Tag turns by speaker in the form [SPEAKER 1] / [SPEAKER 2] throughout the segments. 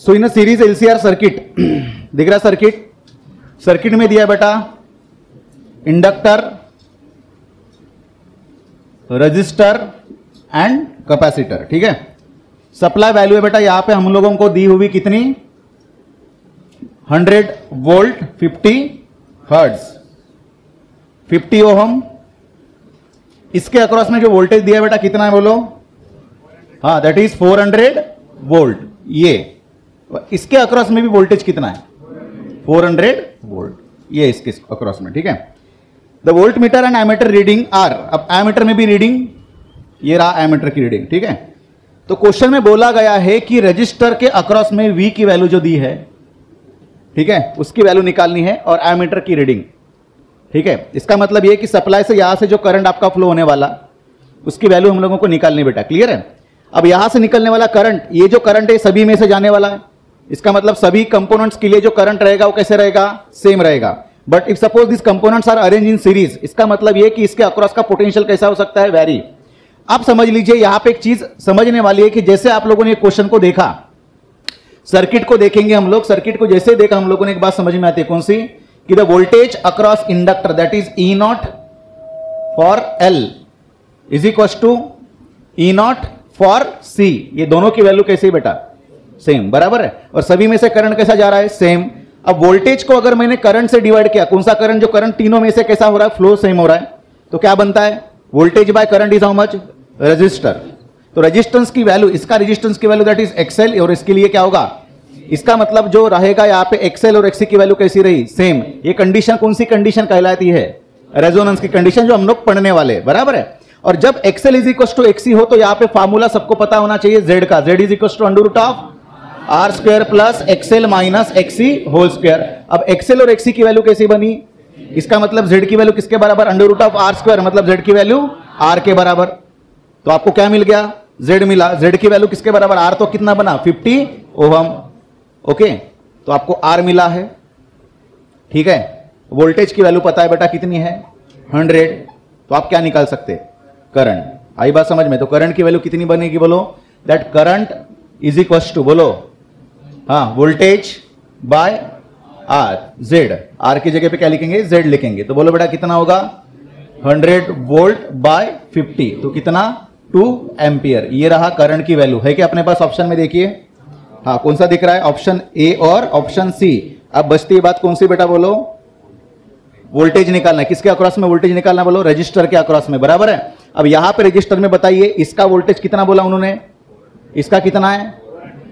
[SPEAKER 1] So in series LCR circuit दिख रहा circuit, circuit में दिया बेटा इंडक्टर, रजिस्टर एंड कैपेसिटर, ठीक है। सप्लाई वैल्यू है बेटा यहां पे हम लोगों को दी हुई कितनी, 100 वोल्ट 50 हर्ट्ज 50 ओहम। इसके अक्रॉस में जो वोल्टेज दिया है बेटा कितना है बोलो, हाँ दैट इज 400 वोल्ट। ये इसके अक्रॉस में भी वोल्टेज कितना है, 400 वोल्ट, ये इसके अक्रॉस में, ठीक है। The voltmeter and ammeter reading are, अब एमीटर में भी रीडिंग, ये रहा एमीटर की रीडिंग, ठीक है। तो क्वेश्चन में बोला गया है कि रजिस्टर के अक्रॉस में V की वैल्यू जो दी है, ठीक है, उसकी वैल्यू निकालनी है और एमीटर की रीडिंग, ठीक है। इसका मतलब ये कि सप्लाई से यहां से जो करंट आपका फ्लो होने वाला उसकी वैल्यू हम लोगों को निकालनी बेटा, क्लियर है। अब यहां से निकलने वाला करंट, ये जो करंट है सभी में से जाने वाला है, इसका मतलब सभी कंपोनेंट्स के लिए जो करंट रहेगा वो कैसे रहेगा, सेम रहेगा। But if suppose this components are arrange in series, इसका मतलब ये कि इसके अक्रॉस का पोटेंशियल कैसा हो सकता है, वेरी। आप समझ लीजिए यहां पे एक चीज समझने वाली है कि जैसे आप लोगों ने क्वेश्चन को देखा, सर्किट को देखेंगे हम लोग, सर्किट को जैसे देखा हम लोगों ने एक बात समझ में आती है, कौन सी, कि the voltage across inductor that is E naught for L is equal to E naught for C. ये दोनों की वैल्यू कैसे बेटा, सेम, बराबर है। और सभी में से करंट कैसा जा रहा है, सेम। अब वोल्टेज को अगर मैंने करंट से डिवाइड किया, कौन सा करंट, जो करंट तीनों में से कैसा हो रहा है, फ्लो सेम हो रहा है, तो क्या बनता है, voltage by current is how much, register. तो रेजिस्टेंस की वैल्यू, इसका रेजिस्टेंस की वैल्यू दैट इज एक्सएल, और इसके लिए क्या होगा, इसका मतलब जो रहेगा यहां पे एक्सएल और एक्सी की वैल्यू कैसी रही, सेम। ये कंडीशन कौन सी कंडीशन कहलाती है, रेजोनेंस की कंडीशन, जो हम लोग पढ़ने वाले, बराबर है। और जब XL is equal to XC हो तो यहां पे फार्मूला सबको पता होना चाहिए जेड का, Z is equal to under root of R square plus XL minus XC whole square. अब एक्सएल और एक्सी की वैल्यू कैसी बनी, इसका मतलब जेड की वैल्यू किसके बराबर, under root of R square, मतलब जेड की वैल्यू आर के बराबर। तो आपको क्या मिल गया, जेड मिला। जेड की वैल्यू किसके बराबर, आर तो कितना बना 50 ओहम, ओके। तो आपको आर मिला है, ठीक है। वोल्टेज की वैल्यू पता है बेटा कितनी है, 100। तो आप क्या निकाल सकते, करंट। आई बात समझ में। तो करंट की वैल्यू कितनी बनेगी बोलो, that current is equal to, बोलो हाँ, voltage by R, Z. R की जगह पे क्या लिखेंगे, जेड लिखेंगे। तो बोलो बेटा कितना होगा, 100 वोल्ट बाय 50, तो कितना 2 एम्पियर। ये रहा करंट की वैल्यू, है क्या अपने पास ऑप्शन में, देखिए हाँ, कौन सा दिख रहा है, ऑप्शन ए और ऑप्शन सी। अब बचती है बात कौन सी बेटा, बोलो वोल्टेज निकालना है। किसके अक्रॉस में वोल्टेज निकालना, बोलो रजिस्टर के अक्रॉस में, बराबर है। अब यहां पे रजिस्टर में बताइए इसका वोल्टेज कितना बोला उन्होंने, इसका कितना है,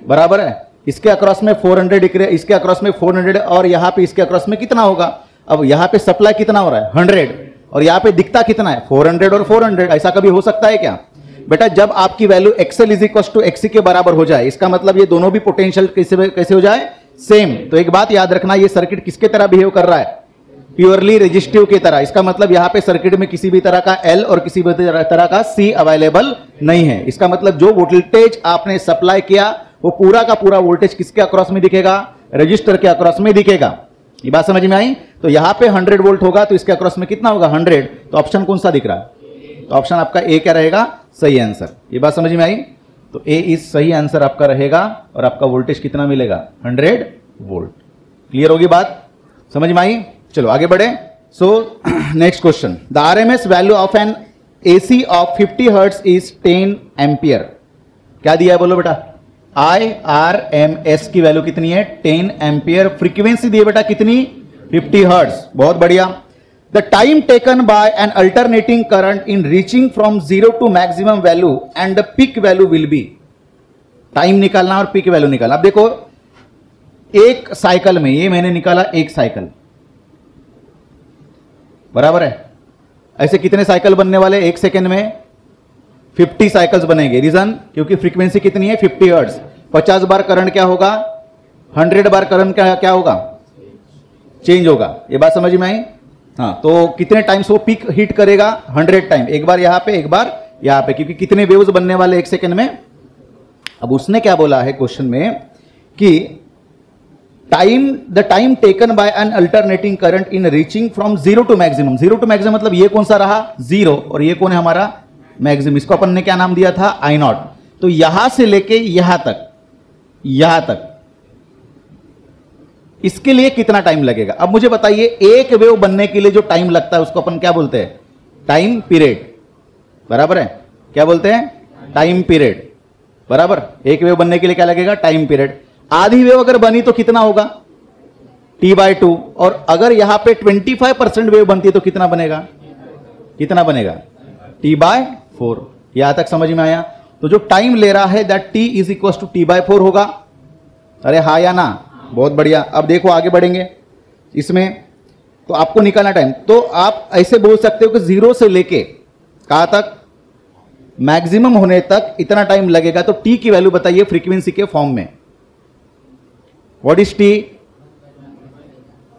[SPEAKER 1] बराबर है। इसके अक्रॉस में 400 दिख रहे, इसके अक्रॉस में 400, और यहां पे इसके अक्रॉस में कितना होगा। अब यहां पे सप्लाई कितना हो रहा है, 100, और यहां पे दिखता कितना है, 400 और 400। ऐसा कभी हो सकता है क्या बेटा, जब आपकी value XL is equal to XC के बराबर हो जाए, इसका मतलब ये दोनों भी पोटेंशियल कैसे हो जाए, सेम। तो एक बात याद रखना, ये सर्किट किसके तरह बिहेव कर रहा है, प्योरली रेजिस्टिव की तरह। इसका मतलब यहां पे सर्किट में किसी भी तरह का एल और किसी भी तरह का सी अवेलेबल नहीं है। इसका मतलब जो वोल्टेज आपने सप्लाई किया वो पूरा का पूरा वोल्टेज किसके अक्रॉस में दिखेगा, रजिस्टर के अक्रॉस में दिखेगा। ये बात समझ में आई। तो यहां पे 100 वोल्ट होगा तो इसके अक्रॉस में कितना होगा, 100। तो ऑप्शन कौन सा दिख रहा है, तो ऑप्शन आपका ए क्या रहेगा, सही आंसर। ये बात समझ में आई। तो ए इज सही आंसर आपका रहेगा, और आपका वोल्टेज कितना मिलेगा, 100 वोल्ट। क्लियर होगी बात, समझ में आई। चलो आगे बढ़े। So next question, the RMS value of N AC of 50 hertz is 10 ampere. क्या दिया है बोलो बेटा, IRMS की वैल्यू कितनी है, 10 एम्पियर। फ्रीक्वेंसी दी है बेटा कितनी, 50 हर्ट्ज, बहुत बढ़िया। The time taken by an alternating current in reaching from 0 to maximum value and the peak value will be. Time निकालना और पीक वैल्यू निकालना। अब देखो एक साइकिल में, ये मैंने निकाला एक साइकिल, बराबर है। ऐसे कितने साइकिल बनने वाले, एक सेकेंड में 50 साइकिल्स बनेंगे। रीजन, क्योंकि फ्रीक्वेंसी कितनी है, 50 हर्ट्ज। 50 बार करंट क्या होगा, 100 बार करंट क्या होगा, चेंज होगा। ये बात समझ में आई। हाँ, तो कितने टाइम्स वो पीक हिट करेगा, 100 टाइम, एक बार यहां पे एक बार यहां पे, क्योंकि कितने वेव्स बनने वाले एक सेकेंड में। अब उसने क्या बोला है क्वेश्चन में कि the time taken by an alternating current in reaching from 0 to maximum. 0 to maximum मतलब ये कौन सा रहा, 0, और ये कौन है हमारा मैक्सिमम। इसको अपन ने क्या नाम दिया था, I0। तो यहां से लेके यहां तक इसके लिए कितना टाइम लगेगा। अब मुझे बताइए एक वेव बनने के लिए जो टाइम लगता है उसको अपन क्या बोलते हैं, टाइम पीरियड, बराबर है। क्या बोलते हैं, टाइम पीरियड, बराबर। एक वेव बनने के लिए क्या लगेगा, टाइम पीरियड। आधी वेव अगर बनी तो कितना होगा, T/2। और अगर यहां पे 25% वेव बनती है तो कितना बनेगा, कितना बनेगा, T/4। यहां तक समझ में आया। तो जो टाइम ले रहा है that T is equal to T/4 होगा। अरे हाँ या ना, बहुत बढ़िया। अब देखो आगे बढ़ेंगे इसमें, तो आपको निकालना टाइम। तो आप ऐसे बोल सकते हो कि 0 से लेके कहां तक, मैक्सिमम होने तक इतना टाइम लगेगा। तो T की वैल्यू बताइए फ्रीक्वेंसी के फॉर्म में। व्हाट इज T,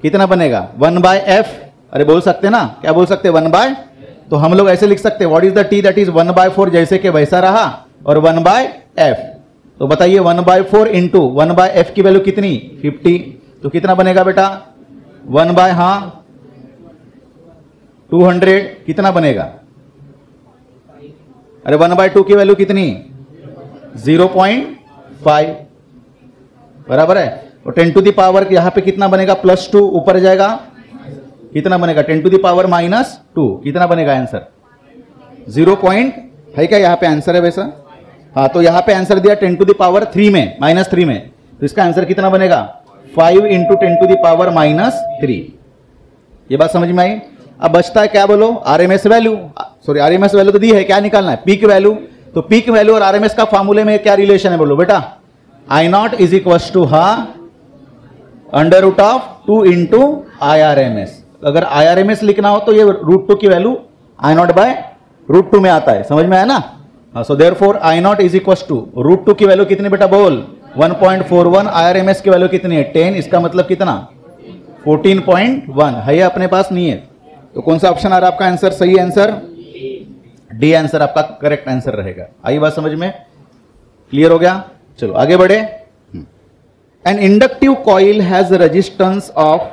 [SPEAKER 1] कितना बनेगा, 1/f। अरे बोल सकते ना, क्या बोल सकते, 1/। तो हम लोग ऐसे लिख सकते हैं what is the T, that is 1/4, जैसे कि वैसा रहा, और 1/f। तो बताइए 1/4 इंटू 1/f की वैल्यू कितनी, 50। तो कितना बनेगा बेटा, 200 कितना बनेगा। अरे 1/2 की वैल्यू कितनी, 0.5, बराबर है। और 10 टू द पावर यहां पे कितना बनेगा, +2 ऊपर जाएगा, कितना बनेगा, 10 टू द पावर -2, कितना बनेगा आंसर, 0. है क्या यहां पे आंसर है वैसा। हाँ, तो यहां पे आंसर दिया 10 टू द पावर 3 में, -3 में। तो इसका आंसर कितना बनेगा, 5 इंटू 10 टू द पावर -3। ये बात समझ में आई। अब बचता है क्या बोलो, RMS value. Sorry, RMS value तो दी है, क्या निकालना है, पीक वैल्यू। तो पीक वैल्यू और आरएमएस का फॉर्मूले में क्या रिलेशन है बोलो बेटा, I0 is equal to √2 into IRMS। अगर IRMS लिखना हो तो ये √2 की वैल्यू I0/√2 में आता है, समझ में आया ना। So therefore I0 is equal to √2 की वैल्यू कितनी बेटा बोल, 1.41। IRMS की वैल्यू कितनी है, 10। इसका मतलब कितना, 14.1 है। ये अपने पास नहीं है। तो कौन सा ऑप्शन आ रहा है आपका आंसर, सही आंसर डी आंसर आपका करेक्ट आंसर रहेगा। आई बात समझ में, क्लियर हो गया। चलो आगे बढ़े। An inductive coil has resistance of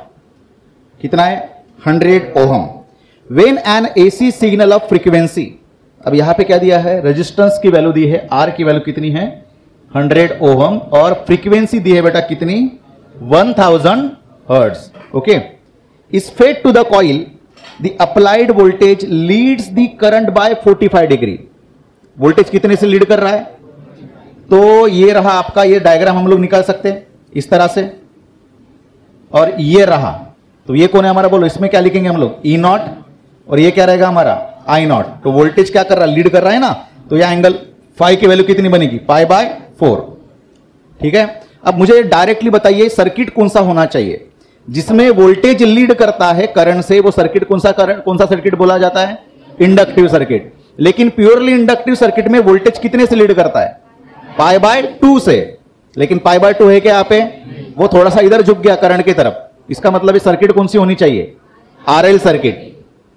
[SPEAKER 1] कितना है, 100 ohm. When an AC signal of frequency, अब यहां पे क्या दिया है, रेजिस्टेंस की वैल्यू दी है, आर की वैल्यू कितनी है, 100 ओहम, और फ्रीक्वेंसी दी है बेटा कितनी, 1000 hertz. Okay, is fed to the coil, the applied voltage leads the current by 45 degree. Voltage कितने से लीड कर रहा है, तो ये रहा आपका, ये डायग्राम हम लोग निकाल सकते हैं इस तरह से, और ये रहा। तो ये कौन है हमारा बोलो, इसमें क्या लिखेंगे हम लोग, E0, और ये क्या रहेगा हमारा I0। तो वोल्टेज क्या कर रहा है, लीड कर रहा है ना। तो यह एंगल फाई की वैल्यू कितनी बनेगी, π/4। ठीक है। अब मुझे डायरेक्टली बताइए सर्किट कौन सा होना चाहिए जिसमें वोल्टेज लीड करता है करंट से, वो सर्किट कौन सा सर्किट बोला जाता है, इंडक्टिव सर्किट। लेकिन प्योरली इंडक्टिव सर्किट में वोल्टेज कितने से लीड करता है, π/2 से। लेकिन π/2 है क्या यहाँ पे, वो थोड़ा सा इधर झुक गया करंट की तरफ। इसका मतलब ये सर्किट कौन सी होनी चाहिए, RL सर्किट।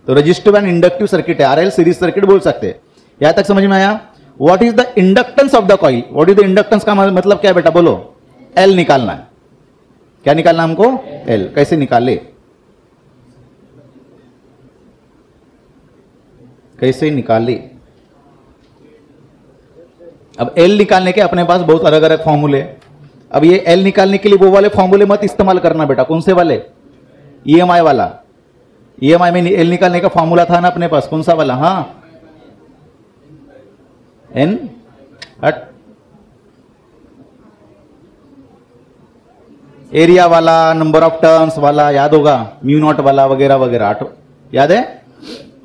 [SPEAKER 1] तो रजिस्टिव एंड इंडक्टिव सर्किट है, RL सीरीज सर्किट बोल सकते हैं। यहां तक समझ में आया। What is the inductance of the coil, what is the inductance का मतलब क्या है बेटा बोलो, L निकालना है। क्या निकालना हमको, L। कैसे निकाले, कैसे निकाले। अब L निकालने के अपने पास बहुत अलग अलग फॉर्मूले। अब ये L निकालने के लिए वो वाले फॉर्मूले मत इस्तेमाल करना बेटा। कौन से वाले, EMI वाला। EMI में L निकालने का फॉर्मूला था ना अपने पास, कौन सा वाला, हाँ N हट, एरिया वाला, नंबर ऑफ टर्न्स वाला, याद होगा, μ0 वाला वगैरह वगैरह, याद है।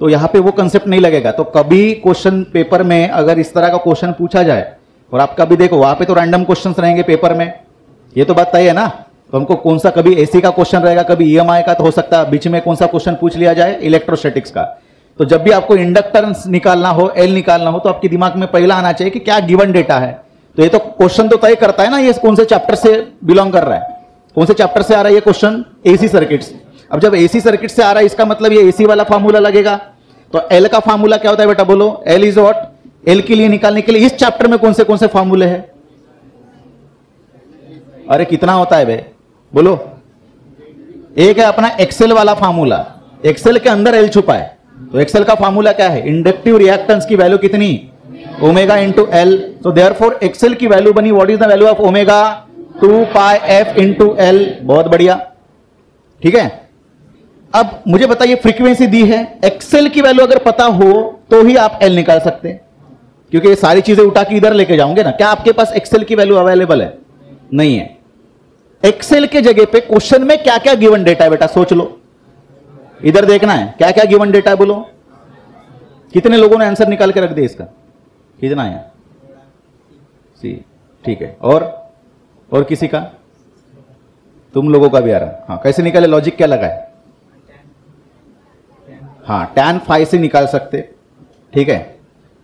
[SPEAKER 1] तो यहां पे वो कंसेप्ट नहीं लगेगा। तो कभी क्वेश्चन पेपर में अगर इस तरह का क्वेश्चन पूछा जाए, और आप कभी देखो वहां पे तो रैंडम क्वेश्चंस रहेंगे पेपर में, ये तो बात तय है ना। तो हमको कौन सा, कभी एसी का क्वेश्चन रहेगा, कभी EMI का, तो हो सकता है बीच में कौन सा क्वेश्चन पूछ लिया जाए, इलेक्ट्रोस्टैटिक्स का। तो जब भी आपको इंडक्टेंस निकालना हो, L निकालना हो, तो आपके दिमाग में पहला आना चाहिए कि क्या गिवन डेटा है। तो ये तो क्वेश्चन तो तय करता है ना, ये कौन से चैप्टर से बिलोंग कर रहा है, कौन से चैप्टर से आ रहा है ये क्वेश्चन, एसी सर्किट्स। अब जब एसी सर्किट से आ रहा है, इसका मतलब ये एसी वाला फार्मूला लगेगा। तो L का फार्मूला क्या होता है बेटा बोलो, L इज व्हाट, L के लिए निकालने के लिए इस चैप्टर में कौन से फार्मूले हैं, अरे कितना होता है बे बोलो। एक है अपना एक्सेल वाला फार्मूला, एक्सेल के अंदर L छुपा है। तो एक्सेल का फार्मूला क्या है, इंडक्टिव रिएक्टेंस की वैल्यू कितनी, ओमेगा इंटू L। तो देयरफॉर एक्सेल की वैल्यू बनी, what is the value of omega, 2 pi F into L. बहुत बढ़िया, ठीक है। अब मुझे बताइए फ्रीक्वेंसी दी है, एक्सेल की वैल्यू अगर पता हो तो ही आप एल निकाल सकते हैं, क्योंकि ये सारी चीजें उठा के इधर लेके जाओगे ना। क्या आपके पास एक्सेल की वैल्यू अवेलेबल है? नहीं है। एक्सेल के जगह पे क्वेश्चन में क्या क्या गिवन डेटा है बेटा, सोच लो। इधर देखना है क्या क्या गिवन डेटा है, बोलो। कितने लोगों ने आंसर निकाल के रख दिया इसका? कितना है? सी, ठीक है। और किसी का? तुम लोगों का भी आ रहा। हाँ, कैसे निकाले? लॉजिक क्या लगा है? हाँ, tan phi से निकाल सकते, ठीक है।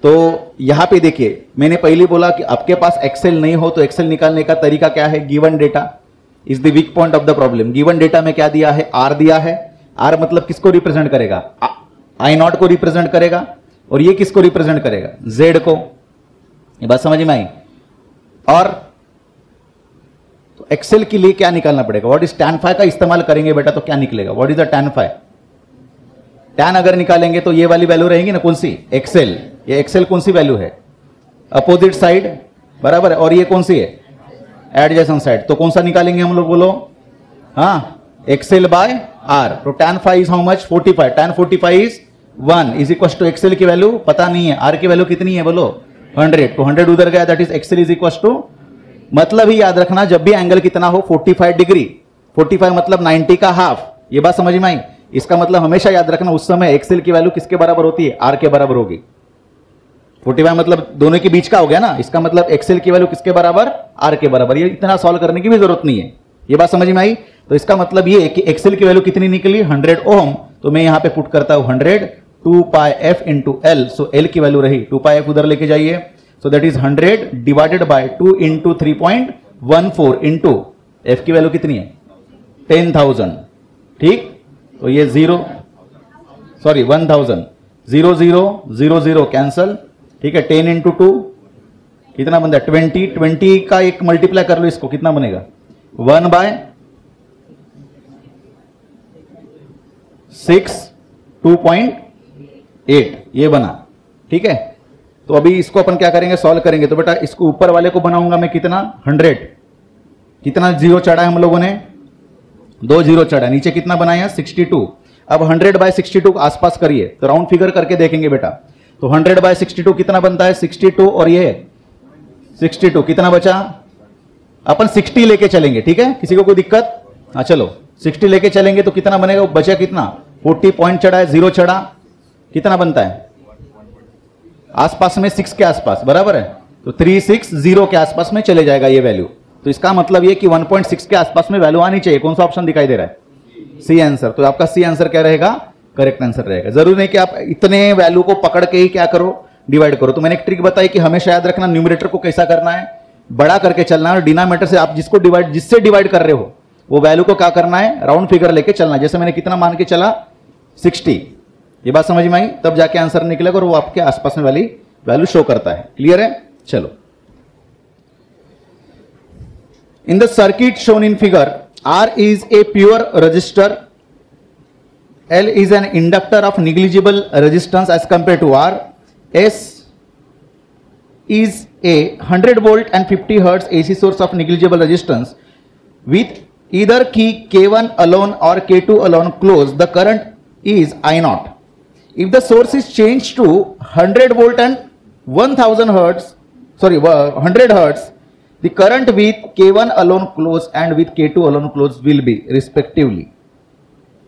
[SPEAKER 1] तो यहां पे देखिए, मैंने पहले बोला कि आपके पास एक्सेल नहीं हो तो एक्सेल निकालने का तरीका क्या है? Given data is the weak point of the problem. Given data में क्या दिया है? आर दिया है। आर मतलब किसको रिप्रेजेंट करेगा? आई नॉट को रिप्रेजेंट करेगा। और ये किसको रिप्रेजेंट करेगा? जेड को। ये बात समझ में आई? और तो एक्सेल के लिए क्या निकालना पड़ेगा? व्हाट इज tan phi का इस्तेमाल करेंगे बेटा तो क्या निकलेगा? What is the tan phi? tan अगर निकालेंगे तो ये वाली वैल्यू रहेगी ना, कौन सी? एक्सेल। ये एक्सेल कौन सी वैल्यू है? अपोजिट साइड, बराबर है। और ये कौन सी है? Adjacent side. तो कौन सा निकालेंगे हम लोग, बोलो? हाँ, एक्सेल बाय आर। तो tan phi is how much? 45। tan 45 is 1 is equal to XL की वैल्यू पता नहीं है, आर की वैल्यू कितनी है बोलो? 100। तो 100 उधर गया, that is XL is equal to, मतलब ही याद रखना जब भी एंगल कितना हो 45 डिग्री। 45 मतलब 90 का हाफ। ये बात समझ में आई? इसका मतलब हमेशा याद रखना उस समय एक्सेल की वैल्यू किसके बराबर होती है? आर के बराबर होगी। 45 मतलब दोनों के बीच का हो गया ना, इसका मतलब एक्सेल की वैल्यू किसके बराबर? आर के बराबर। ये इतना सॉल्व करने की भी जरूरत नहीं है। ये बात समझ में आई? तो इसका मतलब ये कि एक्सेल की वैल्यू कितनी निकली? 100 ओम। तो मैं यहां पे पुट करता हूं 100 2 pi F into L. So L की वैल्यू रही 2 पाई एफ, उधर लेके जाइए। So that is 100 divided by 2 into 3.14 into F की वैल्यू कितनी है? 10,000, ठीक। तो ये 1000 0 0 0 0 कैंसल, ठीक है। 10 इंटू 2 कितना बनता है? 20 का एक मल्टीप्लाई कर लो इसको, कितना बनेगा? 1/6 2.8 ये बना, ठीक है। तो अभी इसको अपन क्या करेंगे? सॉल्व करेंगे। तो बेटा इसको ऊपर वाले को बनाऊंगा मैं कितना? 100। कितना जीरो चढ़ा है हम लोगों ने? 2 जीरो चढ़ा। नीचे कितना बनाया? 62। अब 100/62 आसपास करिए तो राउंड फिगर करके देखेंगे बेटा। तो 100/62 कितना बनता है? 62। और ये 62 कितना बचा? अपन 60 लेके चलेंगे, ठीक है। किसी को कोई दिक्कत? हाँ चलो 60 लेके चलेंगे तो कितना बनेगा? बचा कितना? 40 पॉइंट चढ़ा है, 0 चढ़ा, कितना बनता है? आसपास में 6 के आसपास, बराबर है। तो 360 के आसपास में चले जाएगा ये वैल्यू। तो इसका मतलब ये कि 1.6 के आसपास में वैल्यू आनी चाहिए। कौन सा ऑप्शन दिखाई दे रहा है? C answer. तो आपका सी आंसर क्या रहेगा? करेक्ट आंसर रहेगा। जरूरी नहीं कि आप इतने वैल्यू को पकड़ के ही क्या करो? डिवाइड करो। तो मैंने एक ट्रिक बताई कि हमेशा याद रखना न्यूमरेटर को कैसा करना है? बड़ा करके चलना है। और डिनोमिनेटर से आप जिससे डिवाइड कर रहे हो वो वैल्यू को क्या करना है? राउंड फिगर लेके चलना। जैसे मैंने कितना मान के चला? 60। ये बात समझ में आई? तब जाके आंसर निकलेगा और वो आपके आसपास में वाली वैल्यू शो करता है। क्लियर है? चलो, in the circuit shown in figure, R is a pure resistor, L is an inductor of negligible resistance as compared to R, S is a 100 volt and 50 hertz AC source of negligible resistance with either key K1 alone or K2 alone closed. The current is I0. If the source is changed to 100 volt and 100 hertz, the current with K1 alone closed and with K2 alone closed will be respectively,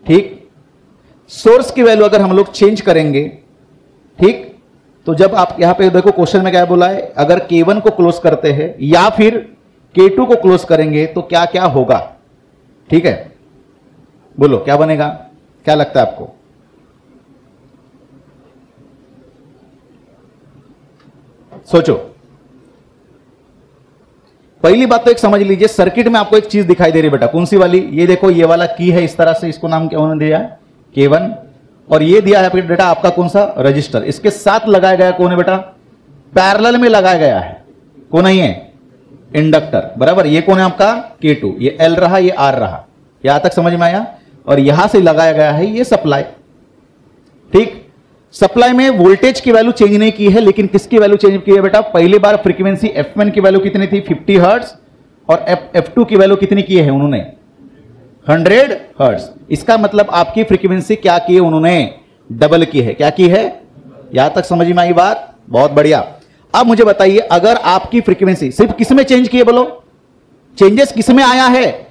[SPEAKER 1] ठीक। Source की value अगर हम लोग change करेंगे, ठीक, तो जब आप यहां पे देखो क्वेश्चन में क्या बोला है? अगर K1 को क्लोज करते हैं या फिर K2 को क्लोज करेंगे तो क्या क्या होगा? ठीक है, बोलो क्या बनेगा? क्या लगता है आपको? सोचो। पहली बात तो एक समझ लीजिए, सर्किट में आपको एक चीज दिखाई दे रही है बेटा। कौन सी वाली? ये देखो, ये वाला की है इस तरह से, इसको नाम क्या उन्होंने दिया है? K1। और ये दिया है बेटा आपका कौन सा? रजिस्टर। इसके साथ लगाया गया कौन है बेटा? पैरेलल में लगाया गया है कौन है? ये इंडक्टर, बराबर। ये कौन है आपका? K2। ये L रहा, ये R रहा। यहां तक समझ में आया? और यहां से लगाया गया है ये सप्लाई, ठीक। सप्लाई में वोल्टेज की वैल्यू चेंज नहीं की है, लेकिन किसकी वैल्यू चेंज की है बेटा? पहली बार फ्रीक्वेंसी F1 की वैल्यू कितनी थी? 50 हर्ट्ज। और F2 की वैल्यू कितनी की है उन्होंने? 100 हर्ट्ज। इसका मतलब आपकी फ्रीक्वेंसी क्या की है उन्होंने? डबल की है। क्या की है? यहां तक समझ में आई बात? बहुत बढ़िया। अब मुझे बताइए, अगर आपकी फ्रीक्वेंसी सिर्फ किस में चेंज की है? बोलो, चेंजेस किस में आया है?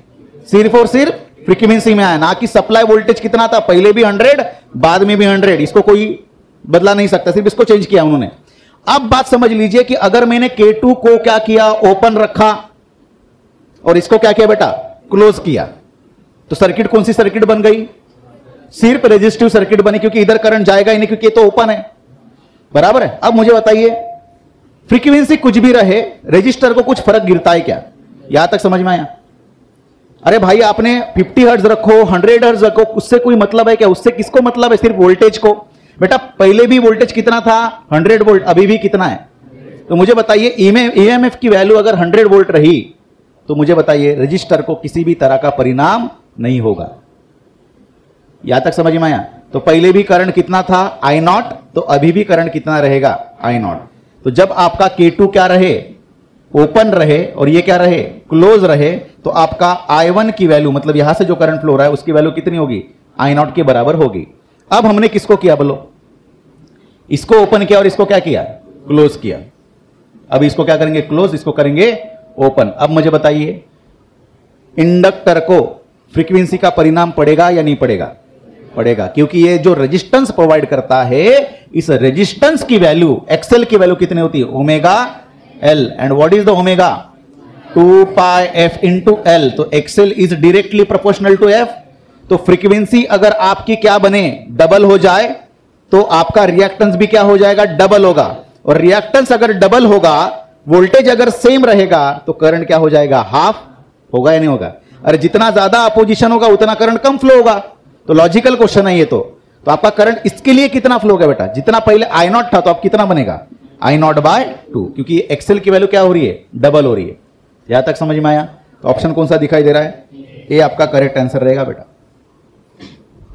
[SPEAKER 1] सिर्फ और सिर्फ फ्रीक्वेंसी में आया, ना कि सप्लाई वोल्टेज कितना था, पहले भी 100 बाद में भी 100, इसको कोई बदला नहीं सकता, सिर्फ इसको चेंज किया उन्होंने। अब बात समझ लीजिए कि अगर मैंने K2 को क्या किया? ओपन रखा, और इसको क्या किया बेटा? क्लोज किया, तो सर्किट कौन सी सर्किट बन गई? सिर्फ रेजिस्टिव सर्किट बनी, क्योंकि इधर करंट जाएगा ही नहीं, क्योंकि ये तो ओपन है। बराबर है। अब मुझे बताइए, फ्रीक्वेंसी कुछ भी रहे, रजिस्टर को कुछ फर्क गिरता है क्या? यहां तक समझ में आया? अरे भाई, आपने 50 हर्ट्ज रखो, 100 हर्ट्ज रखो, उससे कोई मतलब है क्या? उससे किसको मतलब है? सिर्फ वोल्टेज को। बेटा, पहले भी वोल्टेज कितना था? 100 वोल्ट। अभी भी कितना है? तो मुझे बताइए, ईएमएफ की वैल्यू अगर 100 वोल्ट रही, तो मुझे बताइए रजिस्टर को किसी भी तरह का परिणाम नहीं होगा। यहां तक समझ में आया? तो पहले भी करंट कितना था? I0, तो अभी भी करंट कितना रहेगा? I0। तो जब आपका K2 क्या रहे? ओपन रहे, और ये क्या रहे? क्लोज रहे, तो आपका I1 की वैल्यू, मतलब यहां से जो करंट फ्लो रहा है, उसकी वैल्यू कितनी होगी? I0 के बराबर होगी। अब हमने किसको किया? बोलो, इसको ओपन किया और इसको क्या किया? क्लोज किया। अब इसको क्या करेंगे? क्लोज, इसको करेंगे ओपन। अब मुझे बताइए, इंडक्टर को फ्रीक्वेंसी का परिणाम पड़ेगा या नहीं पड़ेगा? पड़ेगा, क्योंकि ये जो रेजिस्टेंस प्रोवाइड करता है, इस रेजिस्टेंस की वैल्यू, एक्सएल की वैल्यू कितनी होती है? Omega L. And what is the omega? 2 pi F into L. तो XL is directly proportional to F. तो फ्रीक्वेंसी अगर आपकी क्या बने? डबल हो जाए, तो आपका रिएक्टेंस भी क्या हो जाएगा? डबल होगा। और रिएक्टेंस अगर डबल होगा, वोल्टेज अगर सेम रहेगा, तो करंट क्या हो जाएगा? हाफ होगा या नहीं होगा? अरे जितना ज्यादा अपोजिशन होगा उतना करंट कम फ्लो होगा। तो लॉजिकल क्वेश्चन है ये। तो आपका करंट इसके लिए कितना फ्लो होगा बेटा? जितना पहले I0 था, तो अब कितना बनेगा? I0/2, क्योंकि एक्सएल की वैल्यू क्या हो रही है? डबल हो रही है। यहां तक समझ में आया? तो ऑप्शन कौन सा दिखाई दे रहा है? ये आपका करेक्ट आंसर रहेगा बेटा।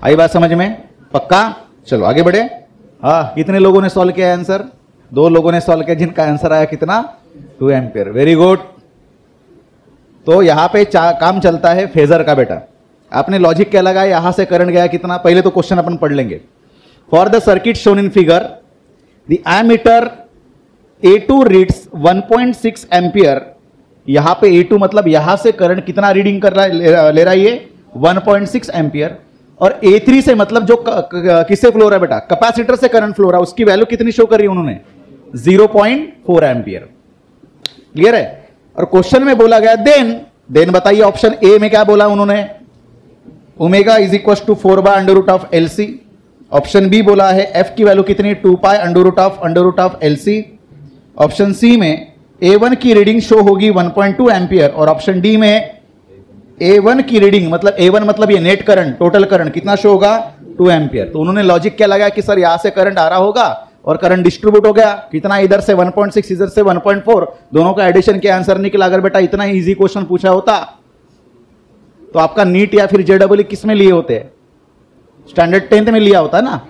[SPEAKER 1] आई बात समझ में? पक्का? चलो आगे बढ़े। हाँ, कितने लोगों ने सॉल्व किया आंसर? 2 लोगों ने सॉल्व किया, जिनका आंसर आया कितना? 2 एम्पियर। Very good. तो यहां पे काम चलता है फेजर का बेटा। आपने लॉजिक क्या लगाया? यहां से करंट गया कितना? पहले तो क्वेश्चन अपन पढ़ लेंगे। For the circuit shown in figure, the ammeter A2 reads 1.6 ampere. यहां पे A2 मतलब यहां से करंट कितना रीडिंग कर रहा है? ले रहा है ये 1.6 एम्पियर। और A3 से मतलब जो किससे फ्लो हो रहा है बेटा? कैपेसिटर से करंट फ्लो हो रहा है, उसकी वैल्यू कितनी शो कर रही है उन्होंने? 0.4 एम्पियर। क्लियर है? और क्वेश्चन में बोला गया देन बताइए, ऑप्शन ए में क्या बोला उन्होंने? Omega is equal to 4/√LC। Option B बोला है एफ की वैल्यू कितनी? 2π√LC। ऑप्शन सी में A1 की रीडिंग शो होगी 1.2 एम्पियर। और ऑप्शन डी में A1 की रीडिंग मतलब A1 मतलब ये नेट करंट, टोटल करंट कितना शो होगा? 2 एम्पियर। तो उन्होंने लॉजिक क्या लगाया कि सर यहां से करंट आ रहा होगा और करंट डिस्ट्रीब्यूट हो गया कितना? इधर से 1.6, इधर से 1.4, दोनों का एडिशन के आंसर निकला। अगर बेटा इतना इजी क्वेश्चन पूछा होता तो आपका नीट या फिर JEE किस में लिए होते? स्टैंडर्ड 10th में लिया होता ना।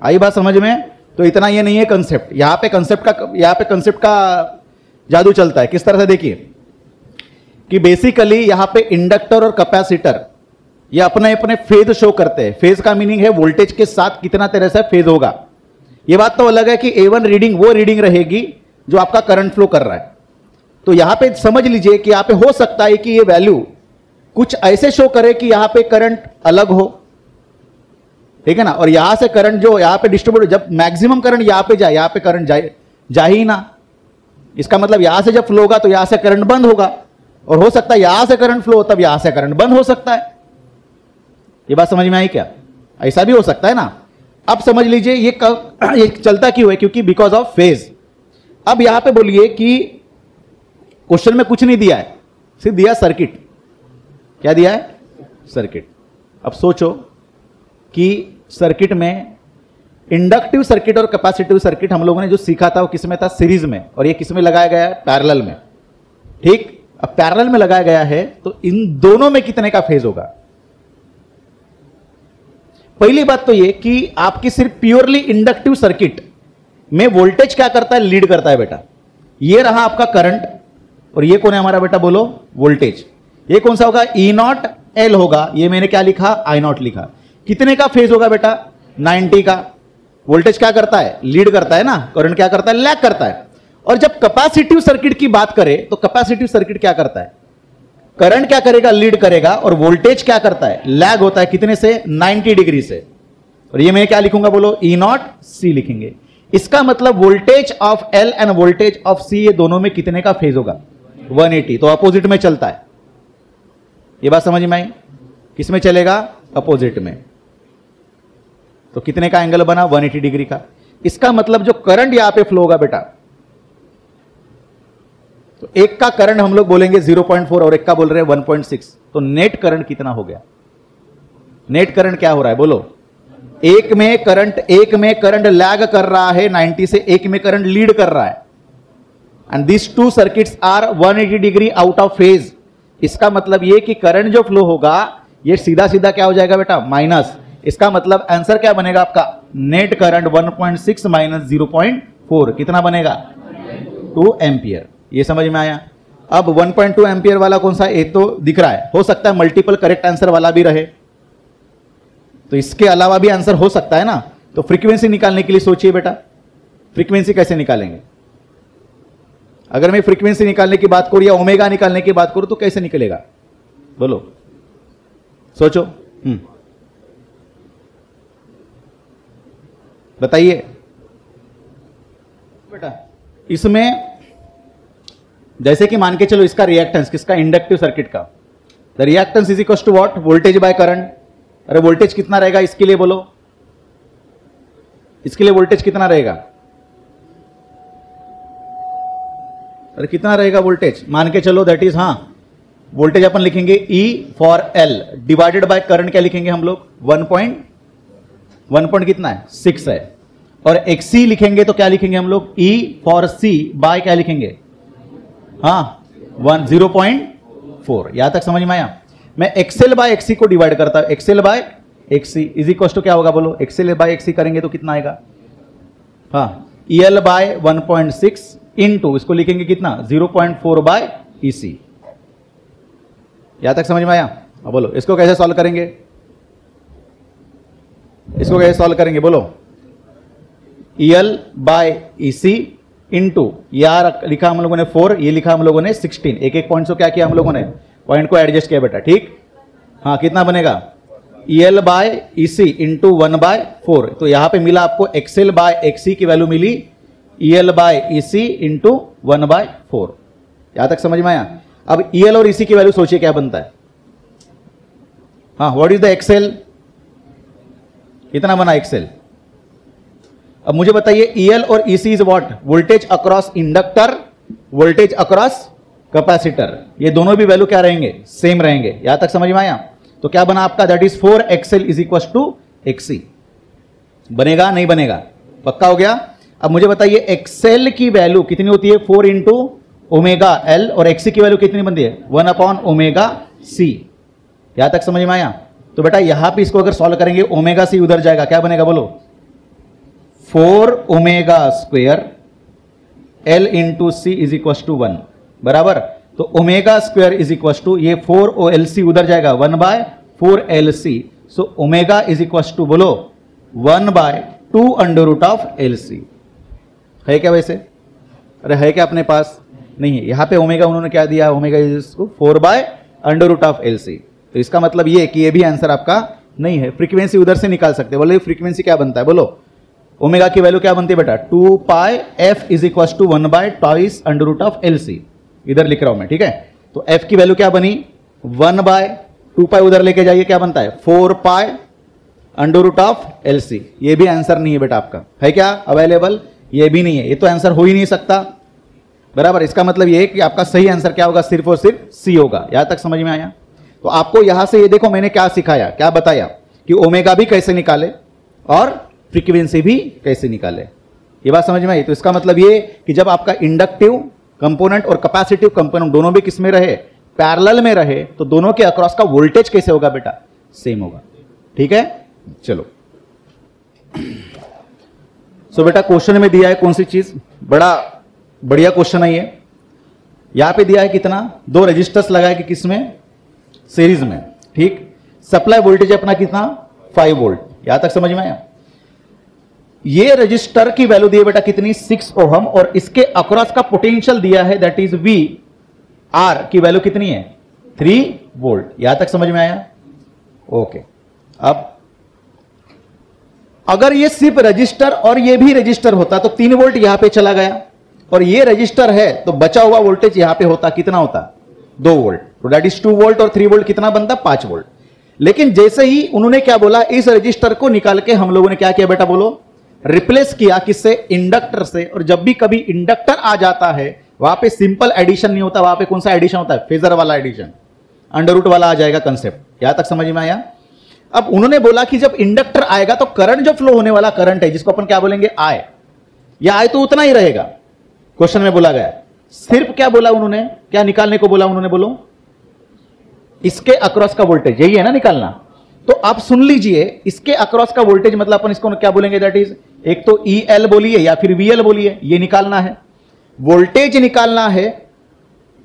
[SPEAKER 1] आई बात समझ में? तो इतना ये नहीं है कंसेप्ट। यहां पे कंसेप्ट का जादू चलता है। किस तरह से? देखिए कि बेसिकली यहां पे इंडक्टर और कैपेसिटर ये अपने अपने फेज शो करते हैं। फेज का मीनिंग है वोल्टेज के साथ कितना तरह से फेज होगा। ये बात तो अलग है कि A1 रीडिंग वो रीडिंग रहेगी जो आपका करंट फ्लो कर रहा है। तो यहां पे समझ लीजिए कि यहां पे हो सकता है कि ये वैल्यू कुछ ऐसे शो करे कि यहां पे करंट अलग हो, ठीक है ना? और यहां से करंट जो यहां पे डिस्ट्रीब्यूट, जब मैक्सिमम करंट यहां पे जाए, यहां पे करंट जाए ही ना। इसका मतलब यहां से जब फ्लो होगा तो यहां से करंट बंद होगा, और हो सकता है यहां से करंट फ्लो तब यहां से करंट बंद हो सकता है। ये बात समझ में आई क्या? ऐसा भी हो सकता है ना। अब समझ लीजिए ये चलता क्यों है? क्योंकि बिकॉज ऑफ फेज। अब यहां पे बोलिए कि क्वेश्चन में कुछ नहीं दिया है, सिर्फ दिया सर्किट। क्या दिया है? सर्किट। अब सोचो कि सर्किट में इंडक्टिव सर्किट और कैपेसिटिव सर्किट हम लोगों ने जो सीखा था वो किस में था? सीरीज में। और ये किस में लगाया गया है? पैरेलल में। ठीक। अब पैरेलल में लगाया गया है तो इन दोनों में कितने का फेज होगा? पहली बात तो ये कि आपकी सिर्फ प्योरली इंडक्टिव सर्किट में वोल्टेज क्या करता है? लीड करता है बेटा। ये रहा आपका करंट, और ये कौन है हमारा बेटा, बोलो वोल्टेज। ये कौन सा होगा, ई नॉट एल होगा। ये मैंने क्या लिखा, आई नॉट लिखा। कितने का फेज होगा बेटा, 90 का। वोल्टेज क्या करता है, लीड करता है ना, करंट क्या करता है, लैग करता है। और जब कैपेसिटिव सर्किट की बात करें तो कैपेसिटिव सर्किट क्या करता है, करंट क्या करेगा, लीड करेगा, और वोल्टेज क्या करता है, लैग होता है। कितने से, 90 डिग्री से। और ये मैं क्या लिखूंगा, बोलो ई नॉट सी लिखेंगे। इसका मतलब voltage of L and voltage of C, ये दोनों में कितने का फेज होगा, 180। तो अपोजिट में चलता है। ये बात समझ में आई, किस में चलेगा, अपोजिट में। तो कितने का एंगल बना, 180 डिग्री का। इसका मतलब जो करंट यहां पे फ्लो होगा बेटा, तो एक का करंट हम लोग बोलेंगे 0.4 और एक का बोल रहे हैं 1.6। तो नेट करंट कितना हो गया, नेट करंट क्या हो रहा है, बोलो। एक में करंट लैग कर रहा है 90 से, एक में करंट लीड कर रहा है। And this two circuits are 180 degree out of phase. इसका मतलब ये कि करंट जो फ्लो होगा ये सीधा सीधा क्या हो जाएगा बेटा, माइनस। इसका मतलब आंसर क्या बनेगा आपका, नेट करंट 1.6 माइनस 0.4 कितना बनेगा, 2 एम्पियर। ये समझ में आया। अब 1.2 एम्पियर वाला कौन सा, एक तो दिख रहा है, हो सकता है मल्टीपल करेक्ट आंसर वाला भी रहे, तो इसके अलावा भी आंसर हो सकता है ना। तो फ्रीक्वेंसी निकालने के लिए सोचिए बेटा, फ्रीक्वेंसी कैसे निकालेंगे। अगर मैं फ्रीक्वेंसी निकालने की बात करूं या ओमेगा निकालने की बात करूं तो कैसे निकलेगा, बोलो, सोचो। बताइए बेटा। इसमें जैसे कि मान के चलो इसका रिएक्टेंस, किसका, इंडक्टिव सर्किट का, the reactance is equal to what, voltage by current. अरे वोल्टेज कितना रहेगा इसके लिए, बोलो, इसके लिए वोल्टेज कितना रहेगा, अरे कितना रहेगा वोल्टेज, मान के चलो दैट इज, हाँ वोल्टेज अपन लिखेंगे E for L divided by current क्या लिखेंगे हम लोग, 1 कितना है, 6 है। और XC लिखेंगे तो क्या लिखेंगे हम लोग, E फॉर C बाय क्या लिखेंगे, हाँ 0.4। यहां तक समझ में आया। मैं XL बाय XC को डिवाइड करता हूं, XL by XC is equal to क्या होगा, बोलो, XL बाय XC करेंगे तो कितना आएगा, हाँ EL बाय 1.6 इंटू इसको लिखेंगे कितना, 0.4 बाय EC। यहां तक समझ में आया। अब बोलो इसको कैसे सॉल्व करेंगे, इसको कैसे सॉल्व करेंगे, बोलो। EL बाय EC इंटू, यार लिखा हम लोगों ने 4, ये लिखा हम लोगों ने 16। एक एक पॉइंट से क्या किया हम लोगों ने, पॉइंट को एडजस्ट किया बेटा, ठीक। हाँ कितना बनेगा, EL बाय EC इंटू 1/4। तो यहां पे मिला आपको XL बाय XC की वैल्यू मिली EL बाय EC इंटू 1/4। यहां तक समझ में आया। अब EL और EC की वैल्यू सोचिए क्या बनता है, हाँ व्हाट इज द XL, कितना बना XL। अब मुझे बताइए EL और EC is what, voltage across inductor, voltage across capacitor. ये दोनों भी वैल्यू क्या रहेंगे, सेम रहेंगे। यहां तक समझ में आया। तो क्या बना आपका, that is 4XL is equal to XC। बनेगा नहीं बनेगा, पक्का हो गया। अब मुझे बताइए XL की वैल्यू कितनी होती है, 4 इंटू ओमेगा L, और XC की वैल्यू कितनी बनती है, 1/ωc। यहां तक समझ में आया। तो बेटा यहां पे इसको अगर सॉल्व करेंगे, ओमेगा C उधर जाएगा, क्या बनेगा बोलो, 4ω² L into C is equal to 1 बराबर। तो ω² इज इक्वल टू, ये 4OLC उधर जाएगा, 1/4LC। So omega is equal to, बोलो, 1/2√LC। है क्या वैसे, अरे है क्या अपने पास, नहीं है। यहां पे ओमेगा उन्होंने क्या दिया, ओमेगा इज 4/√LC। तो इसका मतलब ये कि ये भी आंसर आपका नहीं है। फ्रीक्वेंसी उधर से निकाल सकते, बोलो फ्रीक्वेंसी क्या बनता है, बोलो ओमेगा की वैल्यू क्या बनती है बेटा, 2πf is equal to 1/2√LC। इधर लिख रहा हूं मैं, ठीक है। तो f की वैल्यू क्या बनी, 1/2π उधर लेके जाइए, क्या बनता है 4π√LC। ये भी आंसर नहीं है बेटा आपका, है क्या अवेलेबल, ये भी नहीं है। ये तो आंसर हो ही नहीं सकता बराबर। इसका मतलब ये है कि आपका सही आंसर क्या होगा, सिर्फ और सिर्फ सी होगा। यहां तक समझ में आया। तो आपको यहां से ये देखो मैंने क्या सिखाया, क्या बताया कि ओमेगा भी कैसे निकाले और फ्रीक्वेंसी भी कैसे निकाले। ये बात समझ में आई। तो इसका मतलब ये कि जब आपका इंडक्टिव कंपोनेंट और कैपेसिटिव कंपोनेंट दोनों भी किस में रहे, पैरेलल में रहे, तो दोनों के अक्रॉस का वोल्टेज कैसे होगा बेटा, सेम होगा। ठीक है, चलो। सो बेटा क्वेश्चन में दिया है कौन सी चीज, बड़ा बढ़िया क्वेश्चन है ये। यहां पे दिया है कितना, 2 रजिस्टर्स लगाए कि किसमें, सीरीज में, ठीक। सप्लाई वोल्टेज अपना कितना, 5 वोल्ट, यहां तक समझ में आया। ये रजिस्टर की वैल्यू दी है बेटा कितनी, 6 ओहम, और इसके अक्रॉस का पोटेंशियल दिया है दैट इज वी, आर की वैल्यू कितनी है, 3 वोल्ट। यहां तक समझ में आया, ओके। अब अगर ये सिर्फ रजिस्टर और ये भी रजिस्टर होता तो 3 वोल्ट यहां पे चला गया, और ये रजिस्टर है तो बचा हुआ वोल्टेज यहां पे होता, कितना होता, 2 वोल्ट, तो दैट इज 2 वोल्ट, और 3 वोल्ट कितना बनता, 5 वोल्ट। लेकिन जैसे ही उन्होंने क्या बोला, इस रजिस्टर को निकाल के हम लोगों ने क्या किया बेटा, बोलो, रिप्लेस किया किससे, इंडक्टर से। और जब भी कभी इंडक्टर आ जाता है वहां पे सिंपल एडिशन नहीं होता, वहां पे कौन सा एडिशन होता है, फेजर वाला एडिशन, अंडर रूट वाला आ जाएगा कंसेप्ट। यहां तक समझ में आया। अब उन्होंने बोला कि जब इंडक्टर आएगा तो करंट जो फ्लो होने वाला करंट है, जिसको अपन क्या बोलेंगे, आय, या आय तो उतना ही रहेगा। क्वेश्चन में बोला गया सिर्फ क्या बोला उन्होंने, क्या निकालने को बोला उन्होंने, बोलो, इसके अक्रॉस का वोल्टेज, यही है ना निकालना। तो आप सुन लीजिए, इसके अक्रॉस का वोल्टेज मतलब अपन इसको क्या बोलेंगे, दैट इज, एक तो EL बोलिए या फिर VL बोलिए, ये निकालना है, वोल्टेज निकालना है,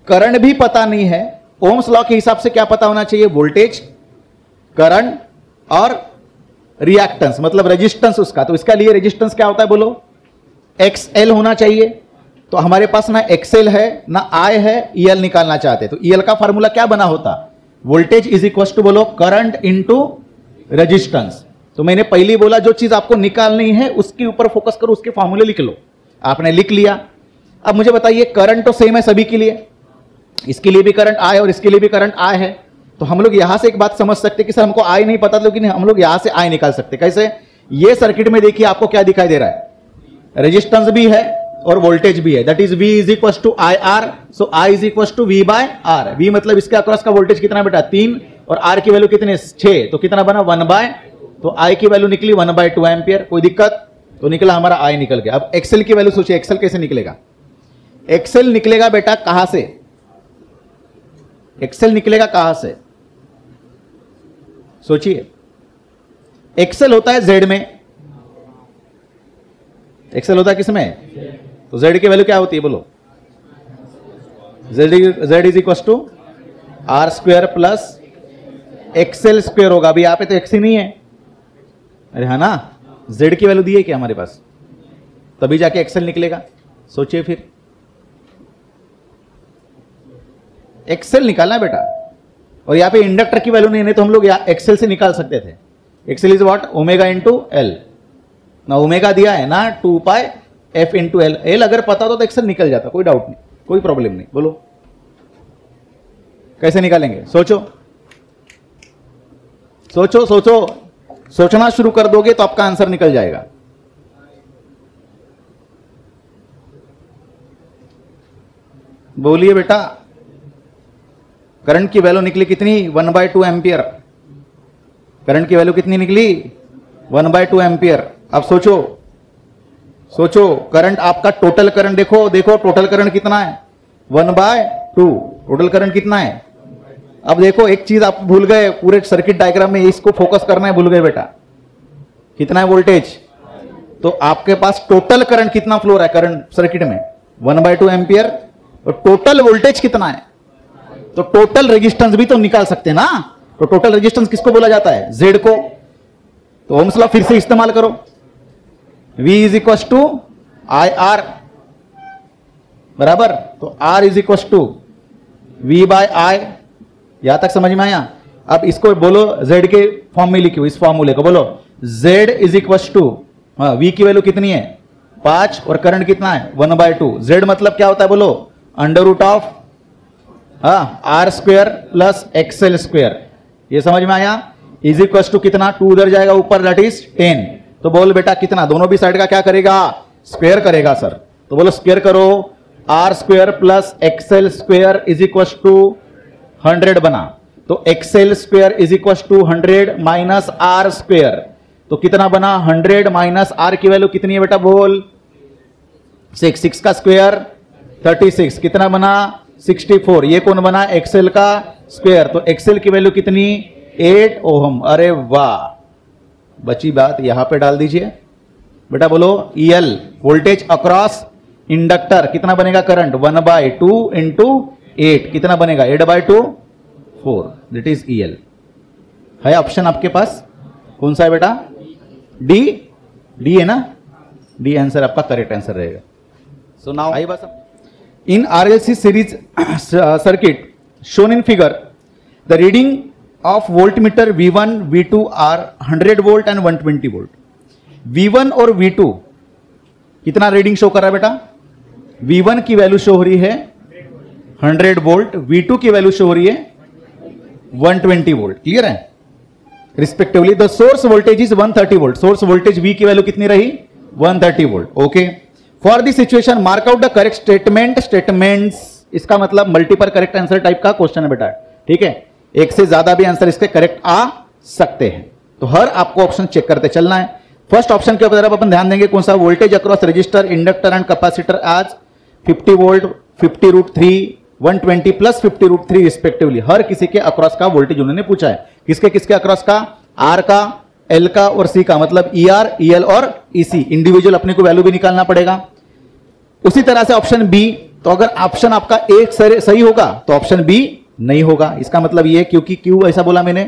[SPEAKER 1] करंट भी पता नहीं है। ओम्स लॉ के हिसाब से क्या पता होना चाहिए, वोल्टेज, करंट और रिएक्टेंस, मतलब रेजिस्टेंस उसका। तो इसका लिए रेजिस्टेंस क्या होता है, बोलो, XL होना चाहिए। तो हमारे पास ना XL है ना I है, EL निकालना चाहते, तो EL का फार्मूला क्या बना होता, वोल्टेज इज इक्वल टू, बोलो, करंट इंटू रेजिस्टेंस। तो मैंने पहले बोला जो चीज आपको निकालनी है उसके ऊपर फोकस करो, उसके फार्मूले लिख लो। आपने लिख लिया। अब मुझे बताइए, करंट तो सेम है सभी के लिए, इसके लिए भी करंट I और इसके लिए भी करंट I है। तो हम लोग यहां से एक बात समझ सकते कि सर हमको I नहीं पता, लेकिन हम लोग यहां से I निकाल सकते। कैसे, ये सर्किट में देखिए आपको क्या दिखाई दे रहा है, रेजिस्टेंस भी है और वोल्टेज भी है, that is V is equal to IR, so I is equal to V by R। V मतलब इसके अक्रॉस का वोल्टेज कितना बेटा, 3, और R की वैल्यू कितने, 6, तो कितना बना, 1 बाय, तो I की वैल्यू निकली 1/2 एम्पियर। कोई दिक्कत, तो निकला हमारा I निकल गया। अब XL की वैल्यू सोचिए, XL कैसे निकलेगा, XL निकलेगा बेटा कहां से, XL निकलेगा कहां से, सोचिए। XL होता है Z में, XL होता है किसमें, तो Z की वैल्यू क्या होती है, बोलो, Z is equal to R square plus XL square होगा। अभी यहाँ पे तो X ही नहीं है, अरे है ना, Z की वैल्यू दी है क्या हमारे पास, तभी जाके XL निकलेगा। सोचिए फिर, XL निकालना है बेटा, और यहाँ पे इंडक्टर की वैल्यू नहीं है, तो हम लोग XL से निकाल सकते थे। XL is what, omega into L, ना ओमेगा दिया है ना 2 पाई F इंटू L। L अगर पता होता तो XL निकल जाता, कोई डाउट नहीं, कोई प्रॉब्लम नहीं। बोलो कैसे निकालेंगे, सोचो सोचो सोचो, सोचना शुरू कर दोगे तो आपका आंसर निकल जाएगा। बोलिए बेटा, करंट की वैल्यू निकली कितनी, 1/2 एम्पियर। करंट की वैल्यू कितनी निकली, 1/2 एम्पियर। अब सोचो सोचो, करंट आपका टोटल करंट देखो, देखो टोटल करंट कितना है, 1/2, टोटल करंट कितना है। अब देखो एक चीज आप भूल गए, पूरे सर्किट डायग्राम में इसको फोकस करना है, भूल गए बेटा, कितना है वोल्टेज। तो आपके पास टोटल करंट कितना फ्लो रहा है करंट सर्किट में, 1/2 एम्पियर, और टोटल वोल्टेज कितना है, तो टोटल रेजिस्टेंस भी तो निकाल सकते हैं ना। तो टोटल रेजिस्टेंस किसको बोला जाता है, Z को। तो ओम्स लॉ फिर से इस्तेमाल करो, V is equal to IR बराबर, तो R is equal to V by I। यहां तक समझ में आया। अब इसको बोलो Z के फॉर्म में लिखियो, इस फॉर्मूले को बोलो, Z is equal to, V की वैल्यू कितनी है, 5, और करंट कितना है, 1/2। Z मतलब क्या होता है, बोलो, under root of R square plus XL square. ये समझ में आया। इज इक्वल टू कितना, 2 उधर जाएगा ऊपर, दैट इज 10। तो बोल बेटा कितना, दोनों भी साइड का क्या करेगा, स्क्वायर करेगा सर। तो बोलो स्क्वायर करो, R square plus XL square is equal to 100 बना। तो XL square is equal to 100 minus R square, तो कितना बना, 100 माइनस R की वैल्यू कितनी है बेटा, बोल, 6, 6 का स्क्वायर 36, कितना बना, 64। ये कौन बना, XL का स्क्वायर। तो XL की वैल्यू कितनी, 8 ओहम। अरे वाह, बची बात यहां पे डाल दीजिए बेटा, बोलो EL, वोल्टेज अक्रॉस इंडक्टर कितना बनेगा करंट 1/2 इंटू 8 कितना बनेगा 8/2 4 दैट इज EL है ऑप्शन आपके पास कौन सा है बेटा डी है ना डी आंसर आपका करेक्ट आंसर रहेगा। सो नाउ आई बस इन RLC series circuit shown in figure the reading of voltmeter V1 V2 are 100 volt and 120 volt। V1 और V2 कितना रीडिंग शो कर रहा है बेटा V1 की वैल्यू शो हो रही है 100 वोल्ट V2 की वैल्यू शो हो रही है 120 वोल्ट क्लियर है respectively the source voltage is 130 volt source voltage V की वैल्यू कितनी रही 130 volt okay for this situation mark out the correct statements इसका मतलब मल्टीपल करेक्ट आंसर टाइप का क्वेश्चन है बेटा ठीक है एक से ज्यादा भी आंसर इसके करेक्ट आ सकते हैं तो हर आपको ऑप्शन चेक करते चलना है। फर्स्ट ऑप्शन के ऊपर अपन ध्यान देंगे कौन सा voltage across register inductor and capacitor आज 50 वोल्ट 50√3 120 प्लस 50√3 रिस्पेक्टिवली हर किसी के अक्रॉस का वोल्टेज उन्होंने पूछा है किसके किसके अक्रॉस का आर का एल का और सी का मतलब ER EL और EC इंडिविजुअल अपने को वैल्यू भी निकालना पड़ेगा। उसी तरह से ऑप्शन बी तो अगर ऑप्शन आपका एक सही होगा तो ऑप्शन बी नहीं होगा इसका मतलब ये क्योंकि क्यों ऐसा बोला मैंने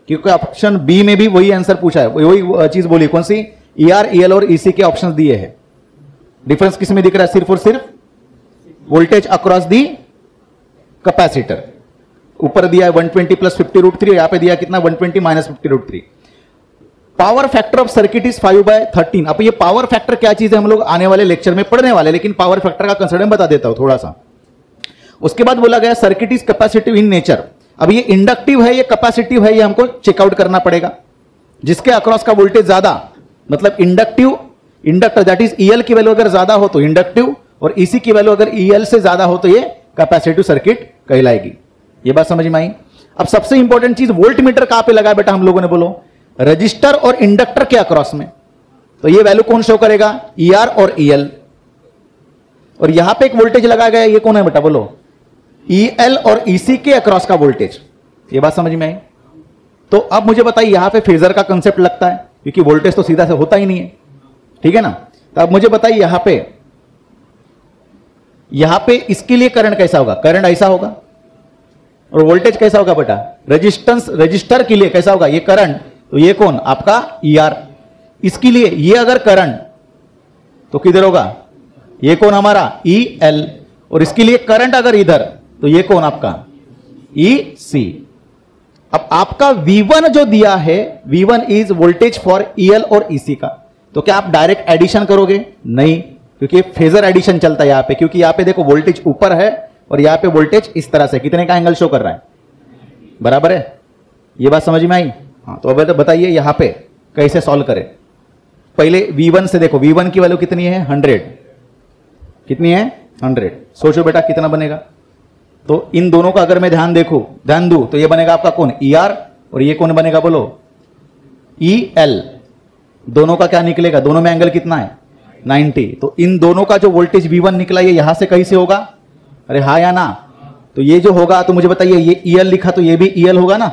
[SPEAKER 1] क्योंकि ऑप्शन बी में भी वही आंसर पूछा है वही चीज बोली कौन सी ER EL और EC के ऑप्शंस दिए हैं डिफरेंस किस में दिख रहा है सिर्फ और सिर्फ वोल्टेज अक्रॉस दी कैपेसिटर ऊपर दिया है 120 प्लस 50√3 यहां पे दिया कितना 120 minus 50√3 power factor of circuit is 5/13 अब ये पावर फैक्टर क्या चीज है हम लोग आने वाले लेक्चर में पढ़ने वाले लेकिन पावर फैक्टर का कंसेप्ट बता देता हूं थोड़ा सा। उसके बाद बोला गया circuit is capacitive in nature अब ये इंडक्टिव है ये कैपेसिटिव है ये हमको चेकआउट करना पड़ेगा जिसके अक्रॉस का वोल्टेज ज्यादा मतलब इंडक्टर दैट इज EL की वैल्यू अगर ज्यादा हो तो इंडक्टिव और EC की वैल्यू अगर EL से ज्यादा हो तो ये कैपेसिटिव सर्किट कहलाएगी। ये बात समझ में आई। अब सबसे इंपॉर्टेंट चीज वोल्टमीटर कहां पे लगा बेटा हम लोगों ने बोलो रजिस्टर और इंडक्टर के अक्रॉस में तो ये वैल्यू कौन शो करेगा ER और EL और यहां पे एक वोल्टेज लगाया गया ये कौन है बेटा बोलो EL और EC के अक्रॉस का वोल्टेज। ये बात समझ में आई। तो अब मुझे बताइए यहां पे फेजर का कंसेप्ट लगता है क्योंकि वोल्टेज तो सीधा से होता ही नहीं है ठीक है ना। तो अब मुझे बताइए यहां पे इसके लिए करंट कैसा होगा करंट ऐसा होगा और वोल्टेज कैसा होगा बेटा रजिस्टर के लिए कैसा होगा ये करंट तो ये कौन आपका ER इसके लिए ये अगर करंट तो किधर होगा ये कौन हमारा EL और इसके लिए करंट अगर इधर तो ये कौन आपका EC। अब आपका V1 जो दिया है V1 is voltage for EL और EC का तो क्या आप डायरेक्ट एडिशन करोगे नहीं क्योंकि फेजर एडिशन चलता है यहां पे क्योंकि यहां पे देखो वोल्टेज ऊपर है और यहां पे वोल्टेज इस तरह से कितने का एंगल शो कर रहा है बराबर है। ये बात समझ में आई। हाँ तो अब बताइए यहां पे कैसे सॉल्व करें। पहले V1 से देखो V1 की वैल्यू कितनी है 100 कितनी है 100 सोचो बेटा कितना बनेगा तो इन दोनों का अगर मैं ध्यान दूं तो ये बनेगा आपका कौन ER और ये कौन बनेगा बोलो EL दोनों का क्या निकलेगा दोनों में एंगल कितना है 90 तो इन दोनों का जो वोल्टेज V1 निकला ये यहां से कहीं से होगा अरे हाँ या ना तो ये जो होगा तो मुझे बताइए ये EL लिखा तो ये भी EL होगा ना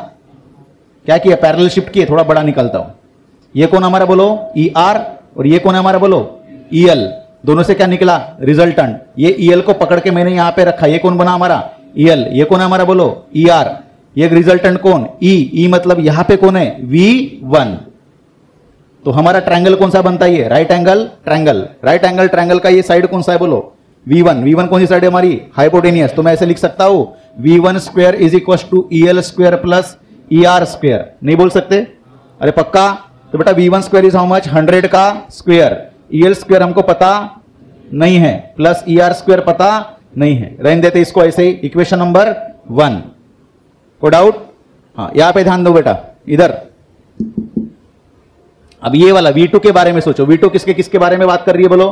[SPEAKER 1] क्या किया पैरेलल शिफ्ट किए थोड़ा बड़ा निकलता हूं ये कौन हमारा बोलो ER और ये कौन हमारा बोलो EL दोनों से क्या निकला रिजल्टेंट ये EL को पकड़ के मैंने यहां पे रखा ये कौन बना हमारा EL ये कौन है हमारा बोलो ER ये रिजल्टेंट कौन E मतलब यहां पे कौन है V1 तो हमारा ट्रायंगल कौन सा बनता है राइट एंगल ट्रायंगल का ये साइड कौन सा है बोलो V1 कौन सी साइड है हमारी हाइपोटेनियस तो मैं ऐसे लिख सकता हूं V1 square is equal to EL square plus ER square नहीं बोल सकते अरे पक्का तो बेटा V1 square is how much 100 का स्क्वायर EL स्क्वायर हमको पता नहीं है प्लस ER स्क्वायर पता नहीं है रहने देते इसको ऐसे ही इक्वेशन नंबर 1 को डाउट। हाँ यहां पे ध्यान दो बेटा इधर अब ये वाला V2 के बारे में सोचो V2 किसके किसके बारे में बात कर रही है बोलो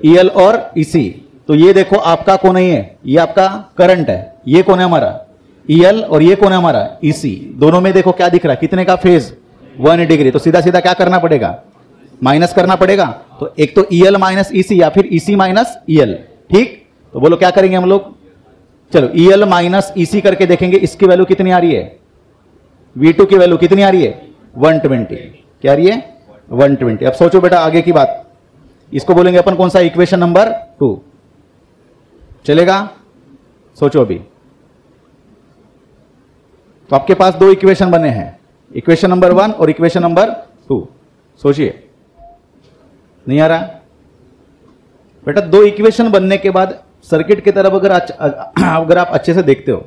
[SPEAKER 1] EL और EC तो ये देखो आपका कौन है ये आपका करंट है ये कौन है हमारा EL और ये कौन है हमारा EC दोनों में देखो क्या दिख रहा है कितने का फेज 1 डिग्री तो सीधा सीधा क्या करना पड़ेगा माइनस करना पड़ेगा तो एक तो EL माइनस EC या फिर EC माइनस EL ठीक तो बोलो क्या करेंगे हम लोग चलो EL माइनस EC करके देखेंगे इसकी वैल्यू कितनी आ रही है V2 की वैल्यू कितनी आ रही है 120 क्या आ रही है 120। अब सोचो बेटा आगे की बात इसको बोलेंगे अपन कौन सा इक्वेशन नंबर 2 चलेगा? सोचो अभी। तो आपके पास दो इक्वेशन बने हैं, इक्वेशन नंबर 1 और इक्वेशन नंबर 2। सोचिए, नहीं आ रहा बेटा? दो इक्वेशन बनने के बाद सर्किट की तरफ अगर आप अच्छे से देखते हो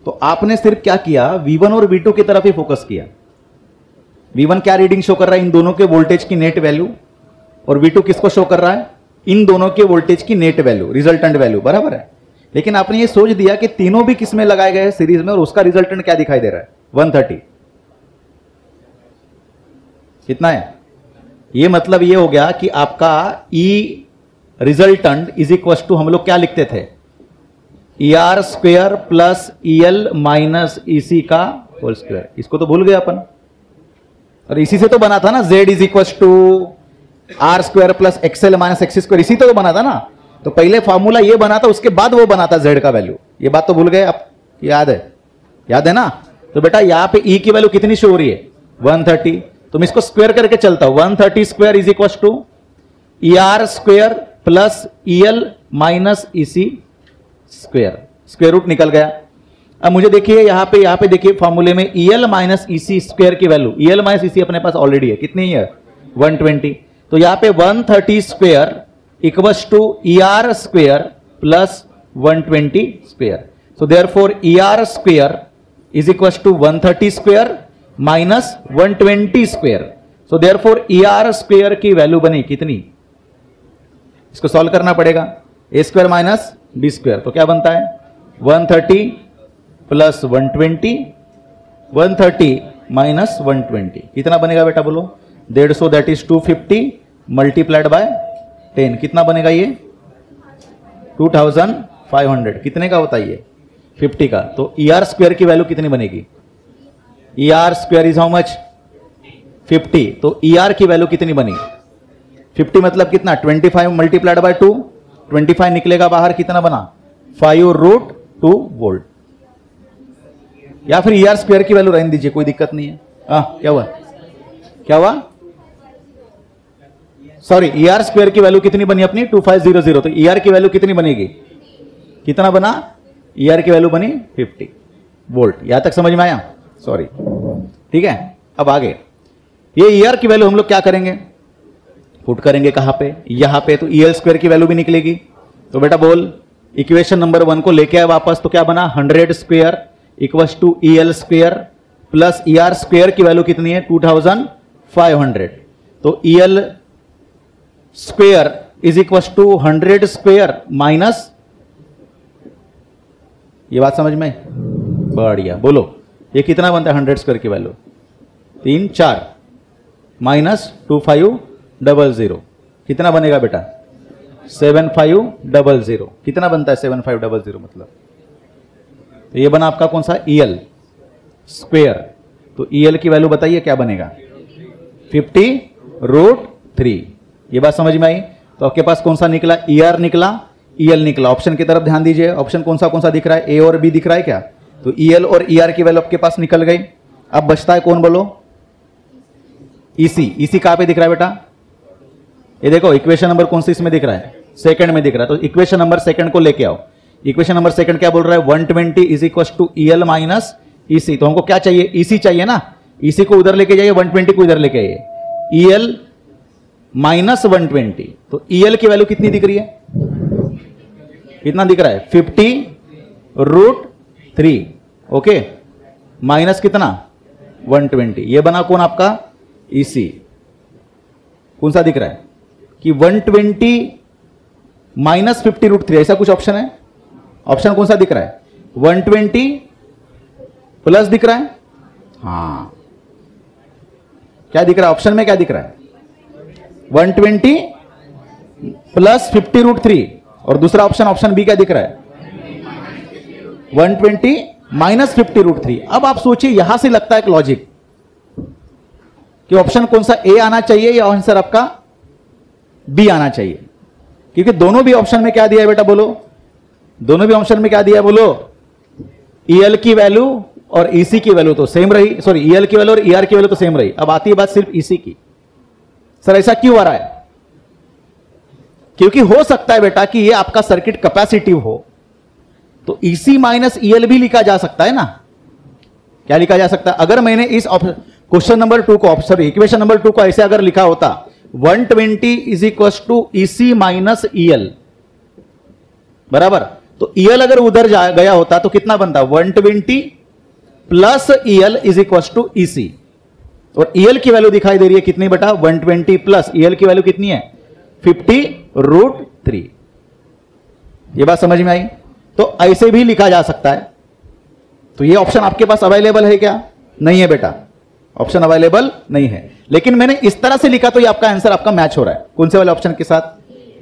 [SPEAKER 1] तो आपने सिर्फ क्या किया, V1 और V2 की तरफ ही फोकस किया। V1 क्या रीडिंग शो कर रहा है? इन दोनों के वोल्टेज की नेट वैल्यू। और V2 किसको शो कर रहा है? इन दोनों के वोल्टेज की नेट वैल्यू, रिजल्टेंट वैल्यू, बराबर है। लेकिन आपने ये सोच दिया कि तीनों भी किसमें लगाए गए हैं? सीरीज में, और उसका रिजल्टेंट क्या दिखाई दे रहा है? 130। कितना है? ये मतलब ये हो गया कि आपका E resultant is equal to, हम लोग क्या लिखते थे, ER square plus EL minus EC का होल स्क्वायर। इसको तो भूल गए अपन, और इसी से तो बना था ना Z is equal to R square plus XL minus XC square. इसी तो बना था ना। तो पहले फॉर्मूला ये बना था, उसके बाद वो बना था Z का वैल्यू। ये बात तो भूल गए आप? याद है? याद है ना? तो बेटा यहां पे E की वैल्यू कितनी शो हो रही है? 130। तो मैं इसको स्क्वायर करके चलता हूं। 130 square is equal to ER square plus EL minus EC square. Square root निकल गया। अब मुझे देखिए यहां पे देखिए फॉर्मूले में EL माइनस EC स्क्वायर की वैल्यू, EL माइनस EC अपने पास ऑलरेडी है। कितनी है? 120। तो यहां पे 130 square equals to ER square plus 120 square. So therefore ER square is equals to 130 square minus 120 square. So therefore ER square की वैल्यू बनी कितनी? इसको सॉल्व करना पड़ेगा। A square minus B square, तो क्या बनता है? 130 प्लस 120, 130 माइनस 120 कितना बनेगा बेटा बोलो? 150, दैट इज 250 मल्टीप्लाइड बाय 10। कितना बनेगा ये? 2500। कितने का होता है ये? 50 का। तो ER स्क्वायर की वैल्यू कितनी बनेगी? ER square is how much? 50। तो ER की वैल्यू कितनी बनी? 50 मतलब कितना? 25 मल्टीप्लाइड बाय 2, 25 निकलेगा बाहर, कितना बना? 5√2 वोल्ट। या फिर ER स्क्वायर की वैल्यू रहने दीजिए, कोई दिक्कत नहीं है। क्या हुआ? क्या हुआ? सॉरी, ER स्क्वायर की वैल्यू कितनी बनी अपनी? 2500। तो ER की वैल्यू कितनी बनेगी? कितना बना? ER की वैल्यू बनी 50 वोल्ट। यहां तक समझ में आया? सॉरी, ठीक है। अब आगे ये ER की वैल्यू हम लोग क्या करेंगे? पुट करेंगे कहां पे? यहां पे। तो EL स्क्वायर की वैल्यू भी निकलेगी। तो बेटा बोल, इक्वेशन नंबर 1 को लेके आए वापस, तो क्या बना? 100 square equals to EL square plus ER square की वैल्यू कितनी है? 2500। तो EL square is equals to 100 square minus, ये बात समझ में? बढ़िया। बोलो ये कितना बनता है 100 स्क्वायर की वैल्यू? 3 4 माइनस 2500 कितना बनेगा बेटा? 7500। कितना बनता है 7500 मतलब? तो ये बना आपका कौन सा? EL square. तो EL की वैल्यू बताइए क्या बनेगा? 50√3। ये बात समझ में आई? तो आपके पास कौन सा निकला? ER निकला, EL निकला। ऑप्शन की तरफ ध्यान दीजिए, ऑप्शन कौन सा दिख रहा है? A और B दिख रहा है क्या? तो EL और ER की वैल्यू आपके पास निकल गई। अब बचता है कौन बोलो? EC। EC कहां पे दिख रहा है बेटा? ये देखो इक्वेशन नंबर कौन सी इसमें दिख रहा है? सेकंड में दिख रहा है। तो इक्वेशन नंबर सेकंड को लेके आओ। इक्वेशन नंबर सेकंड क्या बोल रहा है? 120 is equal to EL minus EC। तो हमको क्या चाहिए? EC चाहिए ना। EC को उधर लेके जाइए, 120 को इधर लेके आइए। EL minus 120। तो EL की वैल्यू कितनी दिख रही है? कितना दिख रहा है? 50√3। ओके, माइनस कितना? 120। ये बना कौन आपका? EC। कौन सा दिख रहा है कि 120 माइनस 50√3, ऐसा कुछ ऑप्शन है? ऑप्शन कौन सा दिख रहा है? 120 प्लस दिख रहा है। हाँ, क्या दिख रहा है ऑप्शन में? क्या दिख रहा है? 120 प्लस 50√3। और दूसरा ऑप्शन बी क्या दिख रहा है? 120 माइनस 50√3। अब आप सोचिए, यहां से लगता है एक लॉजिक कि ऑप्शन कौन सा? ए आना चाहिए या आंसर आपका बी आना चाहिए? क्योंकि दोनों भी ऑप्शन में क्या दिया है बेटा बोलो? दोनों भी ऑप्शन में क्या दिया है बोलो? EL की वैल्यू और EC की वैल्यू तो सेम रही। सॉरी, EL की वैल्यू और ER की वैल्यू तो सेम रही। अब आती है बात सिर्फ EC की। सर ऐसा क्यों आ रहा है? क्योंकि हो सकता है बेटा कि ये आपका सर्किट कैपेसिटिव हो, तो EC माइनस EL भी लिखा जा सकता है ना। क्या लिखा जा सकता है? अगर मैंने इस क्वेश्चन नंबर 2 को, सॉरी इक्वेशन नंबर 2 को ऐसे अगर लिखा होता 120 is equal to EC minus EL, बराबर, तो EL अगर उधर गया होता तो कितना बनता? 120 plus EL is equal to EC, और EL की वैल्यू दिखाई दे रही है कितनी बेटा? 120 प्लस EL की वैल्यू कितनी है? 50√3। ये बात समझ में आई? तो ऐसे भी लिखा जा सकता है। तो ये ऑप्शन आपके पास अवेलेबल है क्या? नहीं है बेटा, ऑप्शन अवेलेबल नहीं है। लेकिन मैंने इस तरह से लिखा तो ये आपका आंसर आपका मैच हो रहा है। कौन से वाले ऑप्शन के साथ?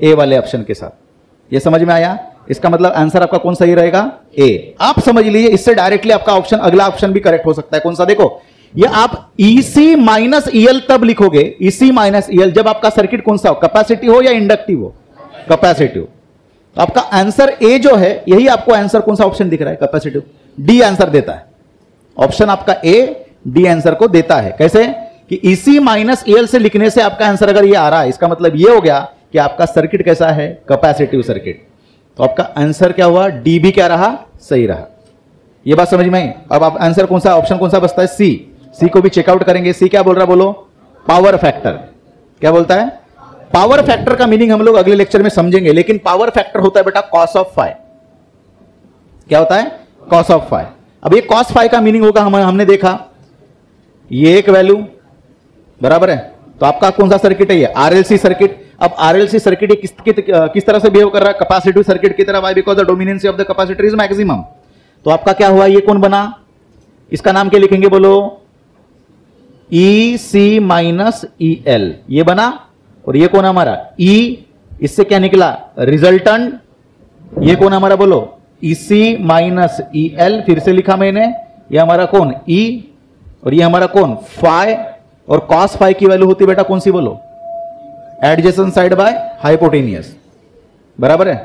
[SPEAKER 1] ए वाले ऑप्शन के साथ। ये समझ में आया? इसका मतलब आंसर आपका कौन सही रहेगा? ए। आप समझ लीजिए, इससे डायरेक्टली आपका ऑप्शन, अगला ऑप्शन भी करेक्ट हो सकता है। कौन सा? देखो, ये आप EC माइनस EL तब लिखोगे, EC माइनस EL, जब आपका सर्किट कौन सा हो? कैपेसिटिव हो या इंडक्टिव हो? कैपेसिटिव। तो आपका आंसर ए जो है, यही आपको आंसर कौन सा ऑप्शन दिख रहा है? कैपेसिटिव। डी आंसर देता है। ऑप्शन आपका ए डी आंसर को देता है। कैसे? कि EC माइनस EL से लिखने से आपका आंसर अगर ये आ रहा है, इसका मतलब ये हो गया कि आपका सर्किट कैसा है? Capacitive circuit. तो आपका आंसर क्या हुआ? डी भी क्या रहा? सही रहा। ये बात समझ में आई? अब आप आंसर कौन सा, ऑप्शन कौन सा बचता है? सी। सी को भी चेकआउट करेंगे। सी क्या बोल रहा है? बोलो। Power factor. क्या बोलता है? पावर फैक्टर का मीनिंग हम लोग अगले लेक्चर में समझेंगे, लेकिन पावर फैक्टर होता है बेटा कॉस ऑफ फाई। क्या होता है? Cos of phi. अब ये कॉस फाई का मीनिंग होगा, हमने देखा ये एक वैल्यू, बराबर है। तो आपका कौन सा सर्किट है? ये RLC सर्किट। अब RLC सर्किट किस तरह से बिहेव कर रहा है? कैपेसिटिव सर्किट की तरह। Why? Because the dominancy of the capacitor is maximum. तो आपका क्या हुआ? ये कौन बना? इसका नाम क्या लिखेंगे? बोलो। EC माइनस EL, ये बना। और ये कौन हमारा? E, इससे क्या निकला? रिजल्टेंट। ये कौन हमारा? बोलो। EC माइनस EL, फिर से लिखा मैंने। ये हमारा कौन? E, और ये हमारा कौन? फाई। और कॉस फाई की वैल्यू होती बेटा कौन सी? बोलो। एडजेसेंट साइड बाय हाइपोटेनियस, बराबर है।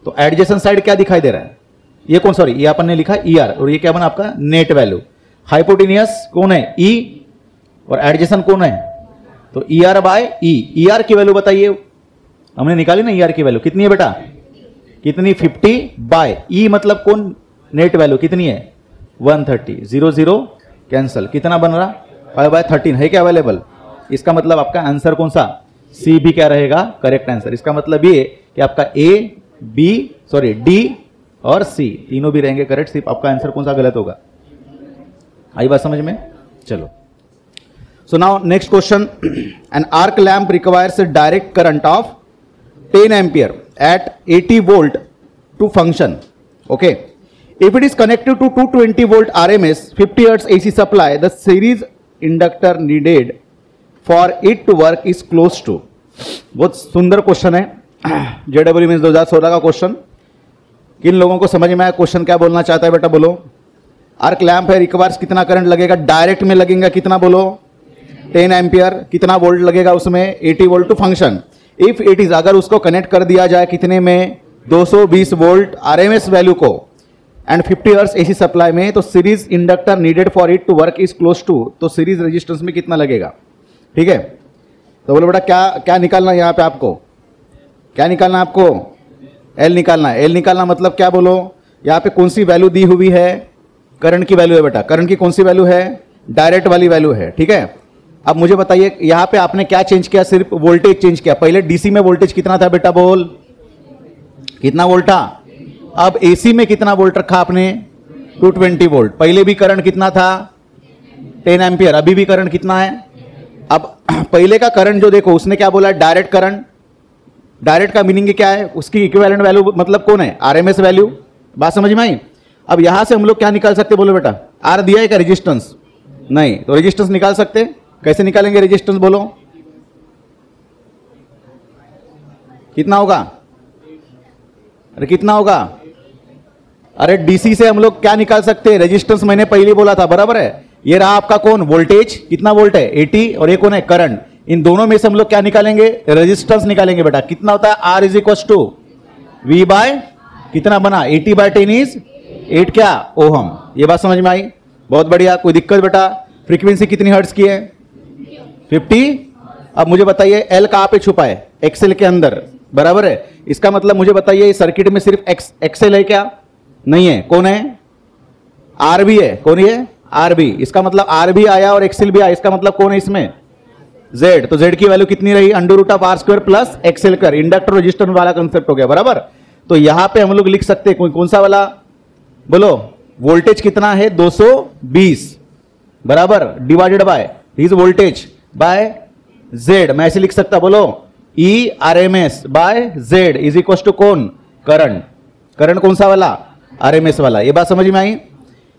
[SPEAKER 1] तो एडजेसेंट साइड क्या दिखाई दे रहा है? ये कौन? सॉरी, ये अपन ने लिखा ER, और ये क्या बना आपका? Net value. हाइपोटेनियस कौन है? E, और एडजेसेंट कौन है? तो ER बाय E। ER की वैल्यू बताइए, हमने निकाली ना। ER की वैल्यू कितनी है बेटा? कितनी? 50 बाय E, मतलब कौन? नेट वैल्यू कितनी है? 130। 0 0 कैंसल, कितना बन रहा? 5/13 है क्या अवेलेबल? इसका मतलब आपका आंसर कौन सा? सी भी क्या रहेगा? Correct answer. इसका मतलब ये कि आपका ए, बी, सॉरी डी और सी तीनों भी रहेंगे करेक्ट, सिर्फ आपका आंसर कौन सा गलत होगा। आई बात समझ में? चलो, so now next question. An arc lamp requires a direct current of 10 ampere at 80 volt to function. Okay, if it is connected to 220 volt RMS 50 hertz AC supply, the series inductor needed for it to work is close to. बहुत सुंदर question है, JEE means 2016 का question. किन लोगों को समझ में आया क्वेश्चन क्या बोलना चाहता है बेटा? बोलो। आर्क लैम्प है, रिक्वायर्स कितना करंट लगेगा? डायरेक्ट में लगेगा कितना? बोलो 10 एम्पियर। कितना वोल्ट लगेगा उसमें? 80 volt to function. If it is, अगर उसको कनेक्ट कर दिया जाए कितने में? 220 वोल्ट RMS वैल्यू को एंड 50 हर्ट्ज AC सप्लाई में, तो series inductor needed for it to work is close to, तो सीरीज रेजिस्टेंस में कितना लगेगा? ठीक है, तो बोलो बेटा क्या क्या निकालना है यहाँ पे आपको? क्या निकालना है आपको? L निकालना है। L निकालना मतलब क्या? बोलो। यहाँ पे कौन सी वैल्यू दी हुई है? करंट की वैल्यू है बेटा। करंट की कौन सी वैल्यू है? डायरेक्ट वाली वैल्यू है। ठीक है, अब मुझे बताइए यहाँ पे आपने क्या चेंज किया? सिर्फ वोल्टेज चेंज किया। पहले DC में वोल्टेज कितना था बेटा? बोल, कितना वोल्ट था? अब AC में कितना वोल्ट रखा आपने? 220 वोल्ट। पहले भी करंट कितना था? 10 एम्पियर। अभी भी करंट कितना है? अब पहले का करंट जो देखो, उसने क्या बोला? Direct current. डायरेक्ट का मीनिंग क्या है? उसकी इक्विवेलेंट वैल्यू मतलब कौन है? RMS value. बात समझ में आई? अब यहां से हम लोग क्या निकाल सकते? बोलो बेटा। R दिया है क्या? रेजिस्टेंस नहीं, तो रेजिस्टेंस निकाल सकते। कैसे निकालेंगे रेजिस्टेंस? बोलो कितना होगा? अरे कितना होगा? अरे DC से हम लोग क्या निकाल सकते हैं? रेजिस्टेंस मैंने पहले बोला था, बराबर है। ये रहा आपका कौन? वोल्टेज। कितना वोल्ट है? 80। और ये कौन है? करंट। इन दोनों में से हम लोग क्या निकालेंगे? रेजिस्टेंस निकालेंगे बेटा। कितना होता है? R is equal to V by कितना बना? 80/10 इज 8 क्या? ओहम। ये बात समझ में आई? बहुत बढ़िया। कोई दिक्कत बेटा? फ्रीक्वेंसी कितनी हर्ट्ज की है? 50। अब मुझे बताइए L कहां पे छुपा है? एक्सेल के अंदर। बराबर है। इसका मतलब मुझे बताइए सर्किट में सिर्फ एक्सएल है क्या? नहीं है। कौन है? आरबी है। कौन है? आरबी। इसका मतलब आरबी आया और एक्सएल भी आया, इसका मतलब कौन है इसमें? जेड। तो जेड की वैल्यू कितनी रही? Under root of R square plus XL कर। इंडक्टर रेजिस्टेंस वाला कंसेप्ट हो गया, बराबर। तो यहां पे हम लोग लिख सकते हैं कौन सा वाला? बोलो। वोल्टेज कितना है? 220 बराबर, divided by his voltage by Z. मैं ऐसे लिख सकता, बोलो, E R M S by Z is equal to कौन? करंट। करंट कौन सा वाला? आरएमएस वाला। ये बात समझ में आई?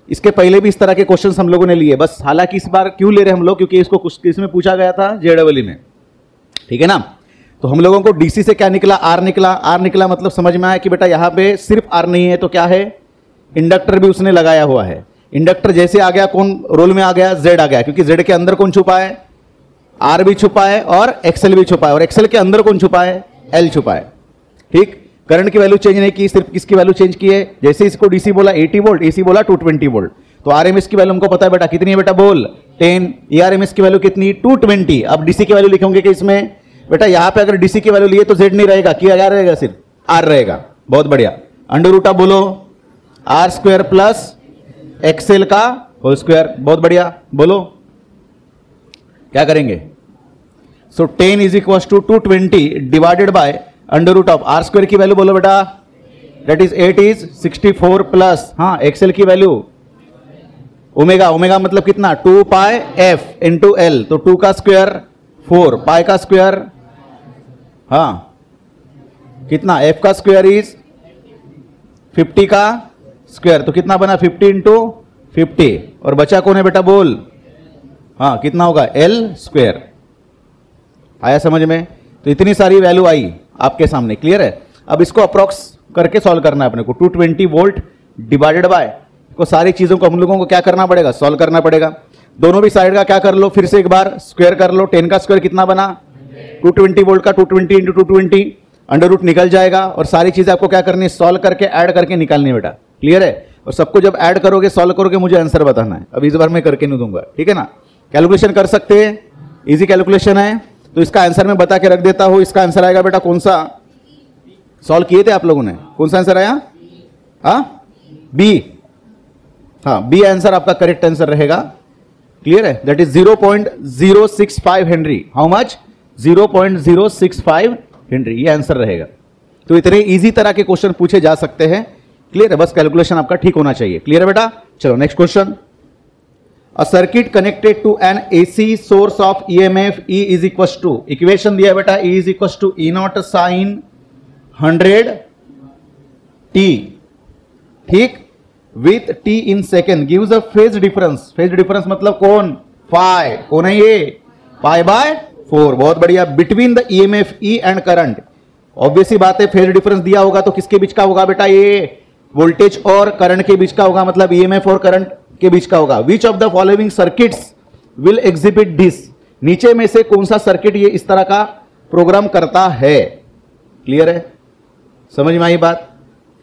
[SPEAKER 1] इसके पहले भी इस तरह के क्वेश्चंस हम लोगों ने लिए, बस हालांकि इस बार क्यों ले रहे हम लोग, क्योंकि इसको कुछ इसमें पूछा गया था जेडब्ल्यू में, ठीक है ना। तो हम लोगों को डीसी से क्या निकला? आर निकला। आर निकला मतलब समझ में आया कि बेटा यहां पे सिर्फ आर नहीं है तो क्या है? इंडक्टर भी उसने लगाया हुआ है। इंडक्टर जैसे आ गया, कौन रोल में आ गया? जेड आ गया, क्योंकि जेड के अंदर कौन छुपा है? आर भी छुपा है और एक्सएल भी छुपा है, और एक्सएल के अंदर कौन छुपा है? एल छुपा है। ठीक। करंट की वैल्यू चेंज नहीं की, सिर्फ किसकी वैल्यू चेंज की है? जैसे इसको डीसी बोला 80 वोल्ट, एसी बोला 220 वोल्ट। तो आरएमएस की वैल्यू हमको पता है बेटा, कितनी है बेटा? बोल। 10। एआरएमएस की वैल्यू कितनी? 220। अब डीसी की वैल्यू लिखोगे कि इसमें बेटा यहां पे अगर डीसी की वैल्यू लिए तो जेड नहीं रहेगा, क्या रहेगा? सिर्फ आर रहेगा। बहुत बढ़िया। अंडर रूट ऑफ बोलो आर स्क्वायर प्लस एक्सएल का होल स्क्वायर। बहुत बढ़िया। बोलो क्या करेंगे? So 10 is equal to 220 divided by under root of R square की वैल्यू बोलो बेटा, दैट इज 8 इज 64 प्लस, हाँ, एक्सएल की वैल्यू ओमेगा। ओमेगा मतलब कितना? 2 पाई एफ इंटू एल। तो 2 का स्क्वायर 4, पाई का स्क्वायर, हाँ कितना? एफ का स्क्वायर इज 50 का स्क्वायर। तो कितना बना? 50 इंटू 50। और बचा कौन है बेटा? बोल। हाँ, कितना होगा? L square. आया समझ में? तो इतनी सारी वैल्यू आई आपके सामने, क्लियर है। अब इसको अप्रॉक्स करके सॉल्व करना है अपने को। 220 वोल्ट डिवाइडेड बाय को सारी चीजों को हम लोगों को क्या करना पड़ेगा? सॉल्व करना पड़ेगा। दोनों भी साइड का क्या कर लो, फिर से एक बार स्क्वायर कर लो। 10 का स्क्वायर कितना बना? 220 वोल्ट का 220 इंटू 220, अंडर रूट निकल जाएगा। और सारी चीजें आपको क्या करनी है? सॉल्व करके ऐड करके निकालनी है बेटा, क्लियर है। और सबको जब ऐड करोगे, सॉल्व करोगे, मुझे आंसर बताना है। अब इस बार मैं करके नहीं दूंगा, ठीक है ना। कैलकुलेशन कर सकते हैं, इजी कैलकुलेशन है। तो इसका आंसर मैं बता के रख देता हूं। इसका आंसर आएगा बेटा कौन सा? सॉल्व किए थे आप लोगों ने? कौन सा आंसर आया? हाँ, बी। हाँ, बी आंसर आपका करेक्ट आंसर रहेगा, क्लियर है। That is 0.065 Henry. How much? 0.065 Henry, ये आंसर रहेगा। तो इतने इजी तरह के क्वेश्चन पूछे जा सकते हैं, क्लियर है। बस कैलकुलेशन आपका ठीक होना चाहिए, क्लियर है बेटा। चलो next question. A circuit connected to an AC source of EMF E is equals to, equation दिया बेटा, E is equals to E naught sin 100 T, ठीक, with T in second gives a phase difference। phase difference मतलब कौन? phi। कौन है ये? pi by 4। बहुत बढ़िया। between the EMF E and current, obviously बात है, फेज डिफरेंस दिया होगा तो किसके बीच का होगा बेटा? ये वोल्टेज और करंट के बीच का होगा, मतलब EMF और करंट के बीच का होगा। Which of the following circuits will exhibit this, नीचे में से कौन सा सर्किट ये इस तरह का प्रोग्राम करता है? क्लियर है, समझ में आई बात?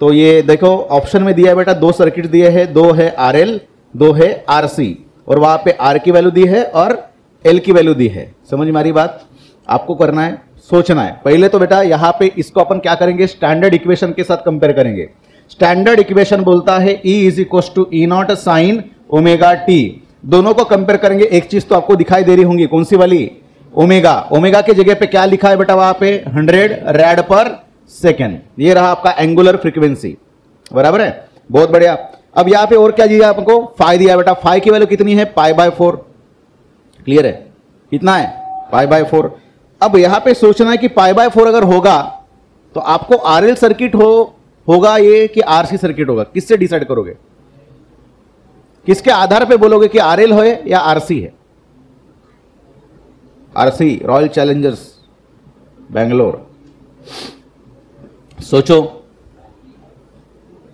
[SPEAKER 1] तो ये देखो ऑप्शन में दिया है बेटा, दो सर्किट दिए हैं, दो है आरएल, दो है आरसी, और वहां पे आर की वैल्यू दी है और एल की वैल्यू दी है। समझ में आ रही बात? आपको करना है, सोचना है। पहले तो बेटा यहां पे इसको अपन क्या करेंगे? स्टैंडर्ड इक्वेशन के साथ कंपेयर करेंगे। स्टैंडर्ड इक्वेशन बोलता है E is equal to E naught sine omega T. दोनों को कंपेयर करेंगे। एक चीज तो आपको दिखाई दे रही होंगी, कौन सी वाली? ओमेगा। ओमेगा के जगह पे क्या लिखा है बेटा वहां पे? 100 रैड पर सेकेंड। ये रहा आपका एंगुलर फ्रीक्वेंसी, बराबर है। बहुत बढ़िया। अब यहां पे और क्या दिया आपको? फाई दिया बेटा। फाई की वैल्यू कितनी है? पाई बाय 4, क्लियर है। कितना है? Pi by 4। अब यहां पे सोचना है कि पाई बाय 4 अगर होगा तो आपको आरएल सर्किट होगा ये कि आरसी सर्किट होगा? किससे डिसाइड करोगे? किसके आधार पे बोलोगे कि आरएल है या आरसी है? RC, royal Challengers Bangalore. सोचो,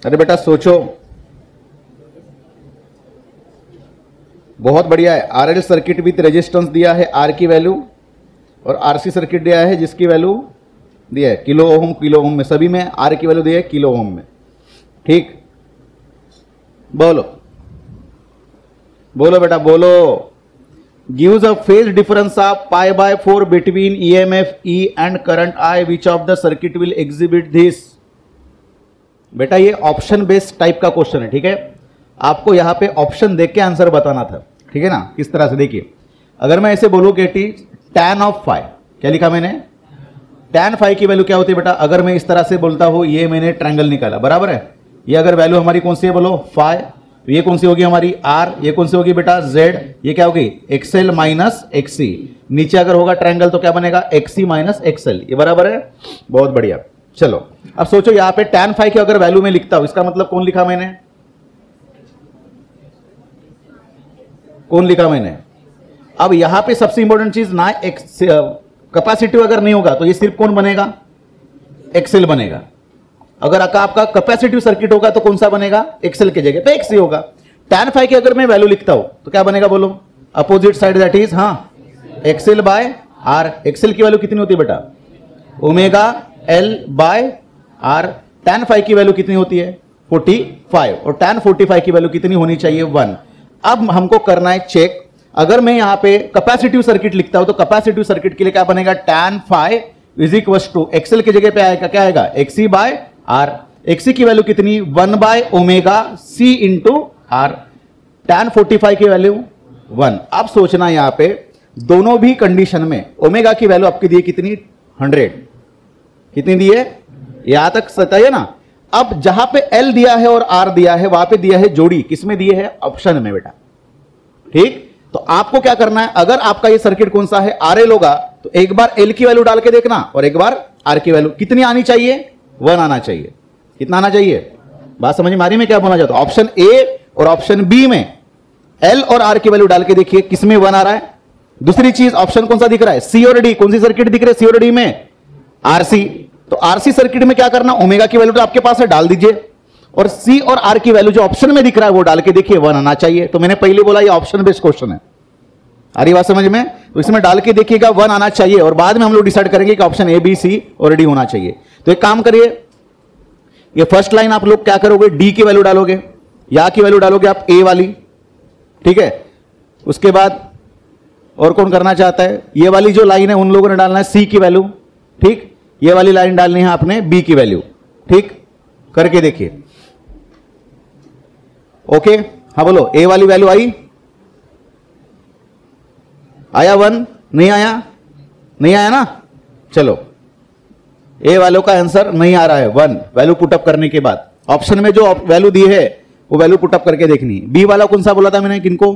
[SPEAKER 1] अरे बेटा सोचो। बहुत बढ़िया है। आरएल सर्किट विथ रेजिस्टेंस दिया है आर की वैल्यू, और आरसी सर्किट दिया है जिसकी वैल्यू दिया है किलो ओम, किलो ओम में, सभी में आर की वैल्यू दी है किलो ओम में, ठीक। बोलो बोलो बेटा बोलो। gives a phase difference of pi by 4 between EMF E and current I, which of the circuit will exhibit this? बेटा ये ऑप्शन बेस्ड टाइप का क्वेश्चन है, ठीक है। आपको यहां पे ऑप्शन देख के आंसर बताना था, ठीक है ना। किस तरह से देखिए, अगर मैं ऐसे बोलूं कि tan ऑफ फाइव, क्या लिखा मैंने, tan फाइव की वैल्यू क्या होती है बेटा। अगर मैं इस तरह से बोलता हूं, ये मैंने ट्रायंगल निकाला, बराबर है। ये अगर वैल्यू हमारी कौन सी है बोलो, फाइव, तो ये कौन सी होगी हमारी आर, ये कौन सी होगी बेटा जेड, ये क्या होगी एक्सएल माइनस एक्सी। नीचे अगर होगा ट्रायंगल तो क्या बनेगा, एक्सी माइनस एक्सएल, ये बराबर है। बहुत बढ़िया। चलो अब सोचो यहां पे tan फाइव की अगर वैल्यू में लिखता हूं, इसका मतलब कौन लिखा मैंने, कौन लिखा मैंने। अब यहां पे सबसे इंपॉर्टेंट चीज ना, कैपेसिटिव अगर नहीं होगा तो ये सिर्फ कौन बनेगा, एक्सएल बनेगा। अगर आपका कैपेसिटिव सर्किट होगा तो कौन सा बनेगा, एक्सएल की जगह पे एक्सी होगा। tan फाइव की अगर मैं वैल्यू लिखता हूं तो क्या बनेगा बोलो, opposite side that is XL by R. XL की वैल्यू कितनी होती है बेटा, omega L by R. tan five की वैल्यू कितनी होती है 45, और tan 45 की वैल्यू कितनी होनी चाहिए 1। अब हमको करना है चेक, अगर मैं यहां पे कैपेसिटिव सर्किट लिखता हूं तो कैपेसिटिव सर्किट के लिए क्या बनेगा, tan five is equal to XL की जगह पे आएगा, क्या आएगा, एक्सी बाय आर। एक्सी की वैल्यू कितनी, 1 by omega C into R. tan 45 की वैल्यू 1। अब सोचना यहां पे दोनों भी कंडीशन में ओमेगा की वैल्यू आपकी दी है कितनी, 100। कितनी दी है, यहां तक सही है ना। अब जहां पे एल दिया है और आर दिया है, वहां पे दिया है जोड़ी, किसमें दिए है, ऑप्शन में बेटा, ठीक। तो आपको क्या करना है, अगर आपका ये सर्किट कौन सा है, आरएल होगा, तो एक बार एल की वैल्यू डाल के देखना और एक बार आर की वैल्यू कितनी आनी चाहिए, 1 आना चाहिए। कितना आना चाहिए, बात समझ में आ रही, मैं क्या बोलना चाहता हूं। ऑप्शन ए और ऑप्शन बी में एल और आर की वैल्यू डाल के देखिए किसमें 1 आ रहा है। दूसरी चीज, ऑप्शन कौन सा दिख रहा है, सी और डी। कौन सी सर्किट दिख रही है, सी और डी में, आरसी। तो आरसी सर्किट में क्या करना, ओमेगा की वैल्यू तो आपके पास है, डाल दीजिए, और सी और आर की वैल्यू जो ऑप्शन में दिख रहा है वो डाल के देखिए, 1 आना चाहिए। तो मैंने पहले बोला ये ऑप्शन बेस्ड क्वेश्चन है, आ रही बात समझ में। तो इसमें डाल के देखिएगा 1 आना चाहिए, और बाद में हम लोग डिसाइड करेंगे कि ऑप्शन ए बी सी और डी होना चाहिए। तो एक काम करिए, ये फर्स्ट लाइन आप लोग क्या करोगे, डी की वैल्यू डालोगे, या की वैल्यू डालोगे आप ए वाली, ठीक है। उसके बाद और कौन करना चाहता है, ये वाली जो लाइन है उन लोगों ने डालना है सी की वैल्यू, ठीक। ये वाली लाइन डालनी है आपने बी की वैल्यू, ठीक। करके देखिए, ओके। हाँ बोलो, ए वाली वैल्यू आई, आया 1, नहीं आया, नहीं आया ना। चलो ए वालों का आंसर नहीं आ रहा है 1, वैल्यू पुटअप करने के बाद ऑप्शन में जो वैल्यू दी है वो वैल्यू पुटअप करके देखनी। बी वाला कौन सा बोला था मैंने, किनको,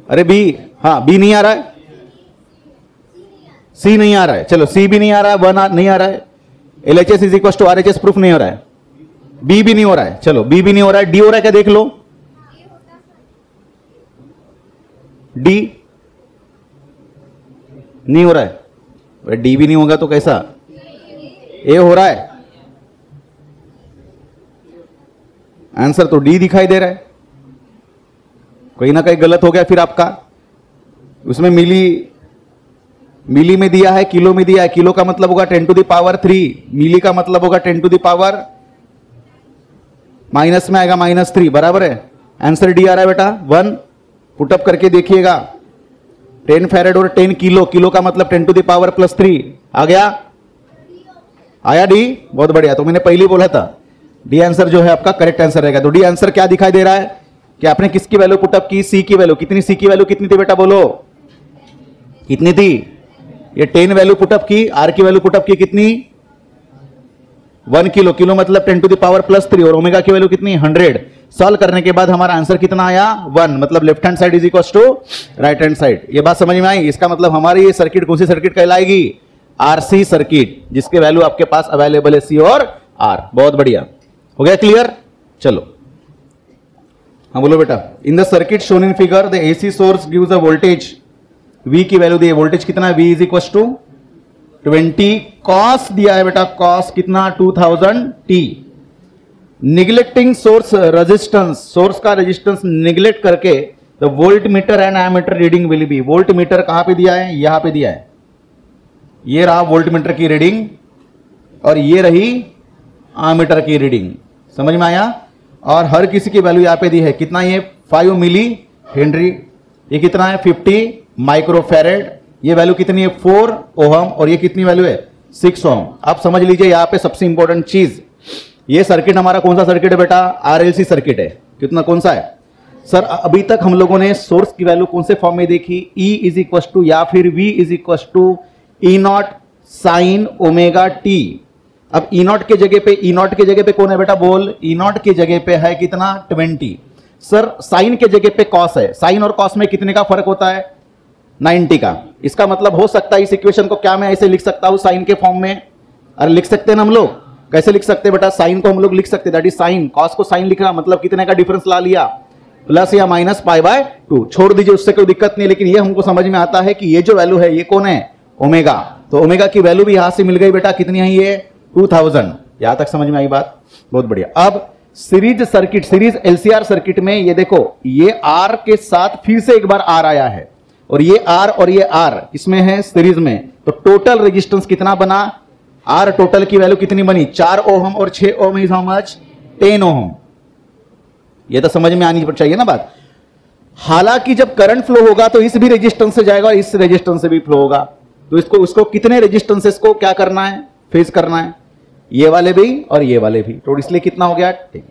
[SPEAKER 1] अरे बी, हाँ बी नहीं आ रहा है, सी नहीं आ रहा है, चलो सी भी नहीं आ रहा है, 1 नहीं आ रहा है, LHS is equal to RHS proof नहीं हो रहा है, बी भी नहीं हो रहा है, चलो बी भी नहीं हो रहा है, डी हो रहा है क्या देख लो, डी नहीं हो रहा है, डी भी नहीं होगा तो कैसा, ए हो रहा है, आंसर तो डी दिखाई दे रहा है। कहीं ना कहीं गलत हो गया फिर आपका, उसमें मिली में दिया है, किलो में दिया है, किलो का मतलब होगा 10 टू द पावर 3, मिली का मतलब होगा 10 टू द पावर माइनस में आएगा -3, बराबर है। आंसर डी आ रहा है बेटा 1, पुटअप करके देखिएगा, 10 फैरेड और 10 किलो, किलो का मतलब 10 टू द पावर +3 आ गया, आया डी, बहुत बढ़िया। तो मैंने पहले बोला था डी आंसर जो है आपका करेक्ट आंसर रहेगा। तो डी आंसर क्या दिखाई दे रहा है कि आपने किसकी वैल्यू पुटअप की, सी की वैल्यू। कितनी सी की वैल्यू कितनी थी बेटा बोलो, कितनी थी, ये 10 वैल्यू पुटअप की, आर की वैल्यू पुटअप की कितनी 1 किलो, किलो मतलब 10 टू द पावर +3, और ओमेगा की वैल्यू कितनी 100। सॉल्व करने के बाद हमारा आंसर कितना आया 1, मतलब left hand side is equal to right hand side. ये बात समझ में आई। इसका मतलब हमारी ये सर्किट कौन सी सर्किट कहलाएगी, आरसी सर्किट, जिसके वैल्यू आपके पास अवेलेबल है सी और आर। बहुत बढ़िया, हो गया क्लियर। चलो हाँ बोलो बेटा, in the circuit shown in figure the AC source gives a voltage, V की वैल्यू दी है, वोल्टेज कितना है, V is equal to 20 cos दिया है बेटा, कॉस कितना 2000 t। Neglecting source resistance, source का रेजिस्टेंस निगलेक्ट करके the voltmeter and ammeter reading will be. Voltmeter कहां पे दिया है, यहां पे दिया है, ये रहा वोल्ट मीटर की रीडिंग, और ये रही आमीटर की रीडिंग, समझ में आया। और हर किसी की वैल्यू यहां पे दी है, कितना, ये 5 मिली हेनरी। ये कितना है 50 माइक्रोफेरेड। ये वैल्यू कितनी है 4 ओहम और ये कितनी वैल्यू है 6 ओहम। आप समझ लीजिए यहां पे सबसे इंपॉर्टेंट चीज, ये सर्किट हमारा कौन सा सर्किट है बेटा, आरएलसी सर्किट है। कितना कौन सा है सर, अभी तक हम लोगों ने सोर्स की वैल्यू कौन से फॉर्म में देखी, E इज इक्व टू या फिर V is equal to E naught sine omega t. अब ई नॉट के जगह पे, ई नॉट के जगह पे कौन है बेटा बोल, ई नॉट के जगह पे है कितना 20। सर साइन के जगह पे कॉस है, साइन और कॉस में कितने का फर्क होता है 90 का। इसका मतलब हो सकता है इस इक्वेशन को क्या मैं ऐसे लिख सकता हूं साइन के फॉर्म में, अरे लिख सकते हैं ना हम लोग। कैसे लिख सकते हैं बेटा, साइन को हम लोग लिख सकते हैं दैट इज साइन, कॉस को साइन लिखना मतलब कितने का डिफरेंस ला लिया, प्लस या माइनस पाई बाय 2। छोड़ दीजिए उससे कोई दिक्कत नहीं, लेकिन ये हमको समझ में आता है कि ये जो वैल्यू है ये कौन है ओमेगा। तो ओमेगा की वैल्यू भी यहां से मिल गई बेटा, कितनी है ये 2000। यहां तक समझ में आई बात, बहुत बढ़िया। अब series circuit, series LCR circuit में ये देखो, ये आर के साथ फिर से एक बार आर आया है और ये आर और ये आर इसमें है सीरीज में, तो टोटल रेजिस्टेंस कितना बना, आर टोटल की वैल्यू कितनी बनी 4 ओहम और 6 ohm is how much 10 ohm. ये तो समझ में आनी चाहिए ना बात। हालांकि जब करंट फ्लो होगा तो इस भी रेजिस्टेंस से जाएगा और इस रेजिस्टेंस से भी फ्लो होगा, तो इसको उसको कितने रेजिस्टेंसेस को क्या करना है, फेस करना है, ये वाले भी और ये वाले भी, तो इसलिए कितना हो गया 10।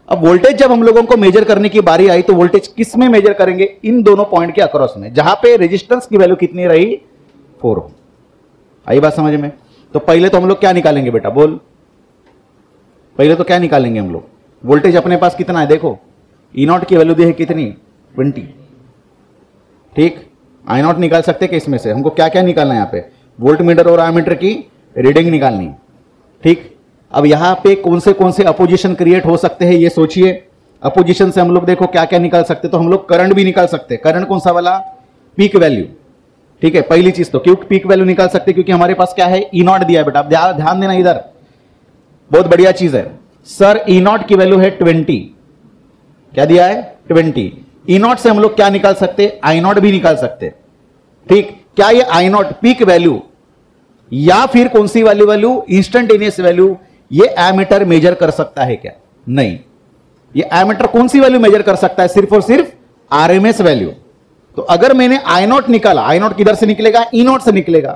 [SPEAKER 1] अब वोल्टेज जब हम लोगों को मेजर करने की बारी आई तो वोल्टेज किस में मेजर करेंगे, इन दोनों पॉइंट के अक्रॉस में, जहां पे रेजिस्टेंस की वैल्यू कितनी रही 4 ओम। आई बात समझ में। तो पहले तो हम लोग क्या निकालेंगे बेटा बोल, पहले तो क्या निकालेंगे हम लोग, वोल्टेज अपने पास कितना है देखो, ई नॉट की वैल्यू दी है कितनी 20, ठीक। आई नॉट निकाल सकते कि इसमें से हमको क्या क्या निकालना है, यहाँ पे वोल्ट मीटर और एमीटर की रीडिंग निकालनी, ठीक। अब यहां पे कौन से अपोजिशन क्रिएट हो सकते हैं ये सोचिए। अपोजिशन से हम लोग देखो क्या क्या निकाल सकते, तो हम लोग करंट भी निकाल सकते हैं। करंट कौन सा वाला, पीक वैल्यू, ठीक है। पहली चीज तो क्यों पीक वैल्यू निकाल सकते, क्योंकि हमारे पास क्या है ई नॉट दिया है बेटा। आप ध्यान देना इधर, बहुत बढ़िया चीज है सर। ई नॉट की वैल्यू है 20, क्या दिया है 20। ई नॉट से हम लोग क्या निकाल सकते, आई नॉट भी निकाल सकते, ठीक। क्या ये आई नॉट पीक वैल्यू या फिर कौन सी वाली वैल्यू इंस्टेंटेनियस वैल्यू, ये एमीटर मेजर कर सकता है क्या, नहीं। ये एमीटर कौन सी वैल्यू मेजर कर सकता है, सिर्फ और सिर्फ आरएमएस वैल्यू। तो अगर मैंने आई नॉट निकाला, आई नॉट किधर से निकलेगा, ई नॉट से निकलेगा,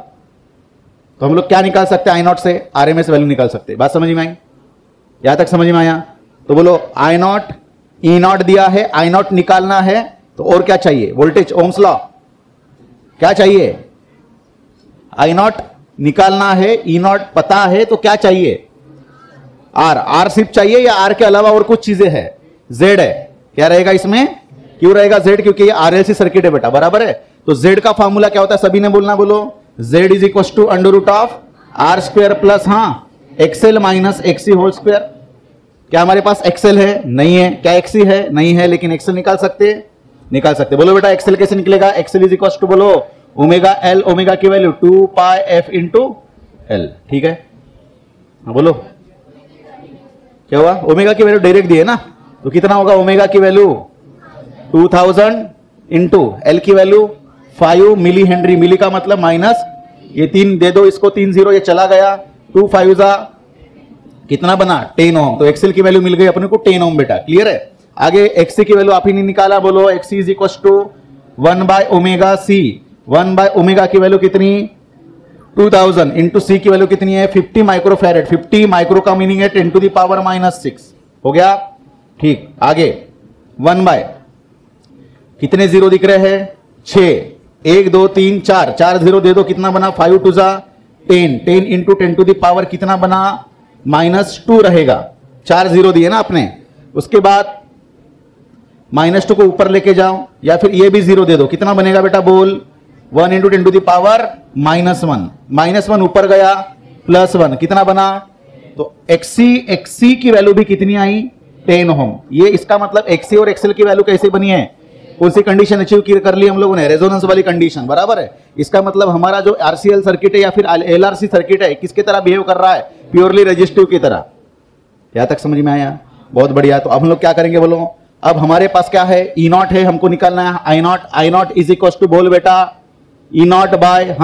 [SPEAKER 1] तो हम लोग क्या निकाल सकते हैं आई नॉट से, आरएमएस वैल्यू निकाल सकते हैं। बात समझ में आई, यहां तक समझ में आया। तो बोलो आई नॉट, ई नॉट दिया है, आई नॉट निकालना है, तो और क्या चाहिए, वोल्टेज ओम्स लॉ, क्या चाहिए, आई नॉट निकालना है, ई नॉट पता है, तो क्या चाहिए आर। आर सिर्फ चाहिए या आर के अलावा और कुछ चीजें है, जेड है, क्या रहेगा इसमें, क्यों रहेगा जेड, क्योंकि ये आरएलसी सर्किट है बेटा, बराबर है। तो जेड का फॉर्मूला क्या होता है, सभी ने बोलना, बोलो Z is equal to under root of R square plus XL minus XC whole square. क्या हमारे पास एक्सएल है, नहीं है, क्या एक्सी है, नहीं है, लेकिन एक्सएल निकाल सकते हैं, निकाल सकते। बोलो बेटा एक्सएल कैसे निकलेगा, एक्सएल इज इक्वल टू बोलो ओमेगा एल, ओमेगा की value 2 pi F into L, ठीक है। बोलो क्या हुआ, ओमेगा की वैल्यू डायरेक्ट दी है ना, तो कितना होगा ओमेगा की वैल्यू 2000 इंटू एल की वैल्यू 5 मिली हेनरी, मिली का मतलब माइनस, ये 3 दे दो इसको, 3 0 ये चला गया, 2 5 जा कितना बना 10 ओम। तो एक्सएल की वैल्यू मिल गई अपने को 10 ओम बेटा, क्लियर है। आगे एक्सी की वैल्यू आप ही नहीं निकाला, बोलो XC is equal to 1 by omega C, 1 by omega की वैल्यू कितनी 2000 इंटू सी की वैल्यू कितनी है 50 माइक्रोफैरेड। 50 माइक्रो का मीनिंग है 10 टू द पावर -6, हो गया, ठीक। आगे 1 बाय कितने जीरो दिख रहे हैं 6, 1 2 3 4, 4 जीरो दे दो, कितना बना 5 2 जा 10, 10 इंटू 10 टू द पावर कितना बना -2 रहेगा, 4 जीरो दिए ना आपने। उसके बाद -2 को ऊपर लेके जाओ, या फिर ये भी जीरो दे दो, कितना बनेगा बेटा बोल 1 इंटू 10 टू द पावर -1, -1 ऊपर गया +1, कितना बना, तो एक्सी की वैल्यू भी कितनी आई 10 ओम। ये इसका मतलब एक्सी और एक्सएल की वैल्यू कैसे बनी है, कौन सी कंडीशन अचीव कर ली हम लोगों ने, रेजोनेंस वाली कंडीशन, बराबर है। इसका मतलब हमारा जो आरसीएल सर्किट है या फिर एलआरसी सर्किट है, किसके तरह बिहेव कर रहा है, प्योरली रेजिस्टिव की तरह। यहां तक समझ में आया, बहुत बढ़िया। तो अब हम लोग क्या करेंगे बोलो, अब हमारे पास क्या है ई नॉट है, हमको निकालना है I naught. I naught is equal to बोल बेटा ई नॉट बाय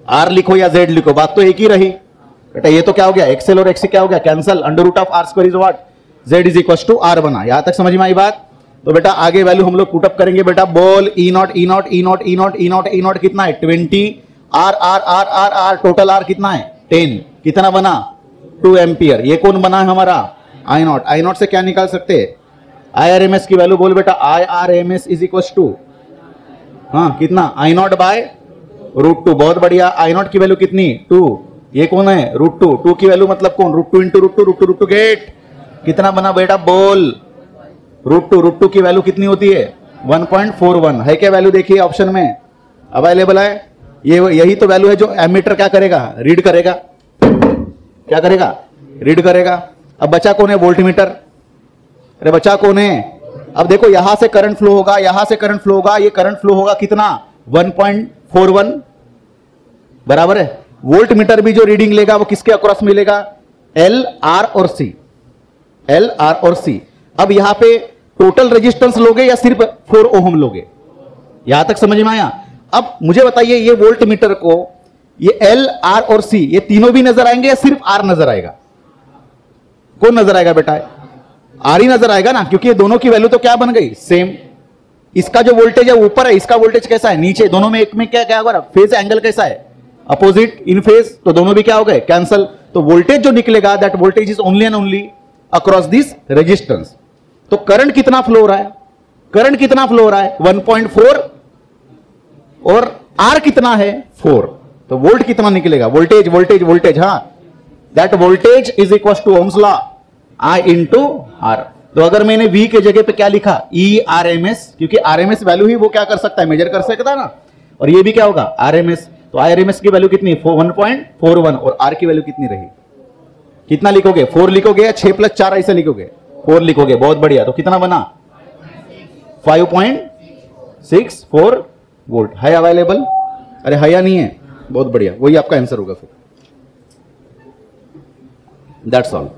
[SPEAKER 1] आर लिखो या जेड लिखो, बात तो एक ही रही बेटा। ये तो क्या हो गया एक्सएल और एक्सी क्या हो गया cancel, under root of R square is what Z is equal to R बना। यहां तक समझ में आई बात। तो बेटा आगे वैल्यू हम लोग पुटअप करेंगे बेटा। बोल E naught E naught E naught E naught E naught E naught कितना है 20, R R R R R total R कितना है 10, कितना बना 2 एम्पियर। ये कौन बना है हमारा आई नॉट। आई नॉट से क्या निकाल सकते हैं आई आर एम एस की वैल्यू। बोल बेटा I R M S is equal to हाँ कितना आई नॉट बाय √2। बहुत बढ़िया। आई नॉट की वैल्यू कितनी 2, ये कौन है √2। 2 की वैल्यू मतलब कौन √2 इंटू √2 गेट कितना बना बेटा बोल √2 की वैल्यू कितनी होती है 1.41 है क्या वैल्यू देखिए ऑप्शन में अवेलेबल है। ये यही तो वैल्यू है जो एमीटर क्या करेगा रीड करेगा। क्या करेगा रीड करेगा। अब बचा कौन है वोल्टमीटर। अरे बचा कौन है। अब देखो यहां से करंट फ्लो होगा, यहां से करंट फ्लो होगा, ये करंट फ्लो होगा कितना 1.41 बराबर है। वोल्टमीटर भी जो रीडिंग लेगा वो किसके अक्रॉस मिलेगा एल आर और सी। एल आर और सी। अब यहां पे टोटल रेजिस्टेंस लोगे या सिर्फ 4 ओम लोगे, यहां तक समझ में आया। अब मुझे बताइए ये वोल्टमीटर को ये एल आर और सी ये तीनों भी नजर आएंगे या सिर्फ आर नजर आएगा। कौन नजर आएगा बेटा आर ही नजर आएगा ना, क्योंकि ये दोनों की वैल्यू तो क्या बन गई सेम। इसका जो वोल्टेज है ऊपर है, इसका वोल्टेज कैसा है नीचे। दोनों में एक में क्या क्या होगा फेज एंगल कैसा है अपोजिट इन फेज, तो दोनों भी क्या हो गए कैंसल। तो वोल्टेज जो निकलेगा that voltage is only and only across this resistance. तो करंट कितना फ्लो हो रहा है करंट कितना फ्लो हो रहा है 1.4 और आर कितना है 4। तो वोल्ट कितना निकलेगा वोल्टेज वोल्टेज वोल्टेज हाँ that voltage is equal to Ohm's law I into R. तो अगर मैंने V के जगह पे क्या लिखा ERMS, क्योंकि RMS वैल्यू ही वो क्या कर सकता है मेजर कर सकता है ना, और ये भी क्या होगा RMS। तो IRMS की वैल्यू कितनी 1.41 और R की वैल्यू कितनी रही कितना लिखोगे 4 लिखोगे या 6 + 4 ऐसे लिखोगे 4 लिखोगे। बहुत बढ़िया। तो कितना बना 5.64 वोल्ट है अवेलेबल। अरे है या नहीं है बहुत बढ़िया, वही आपका आंसर होगा फिर। That's all.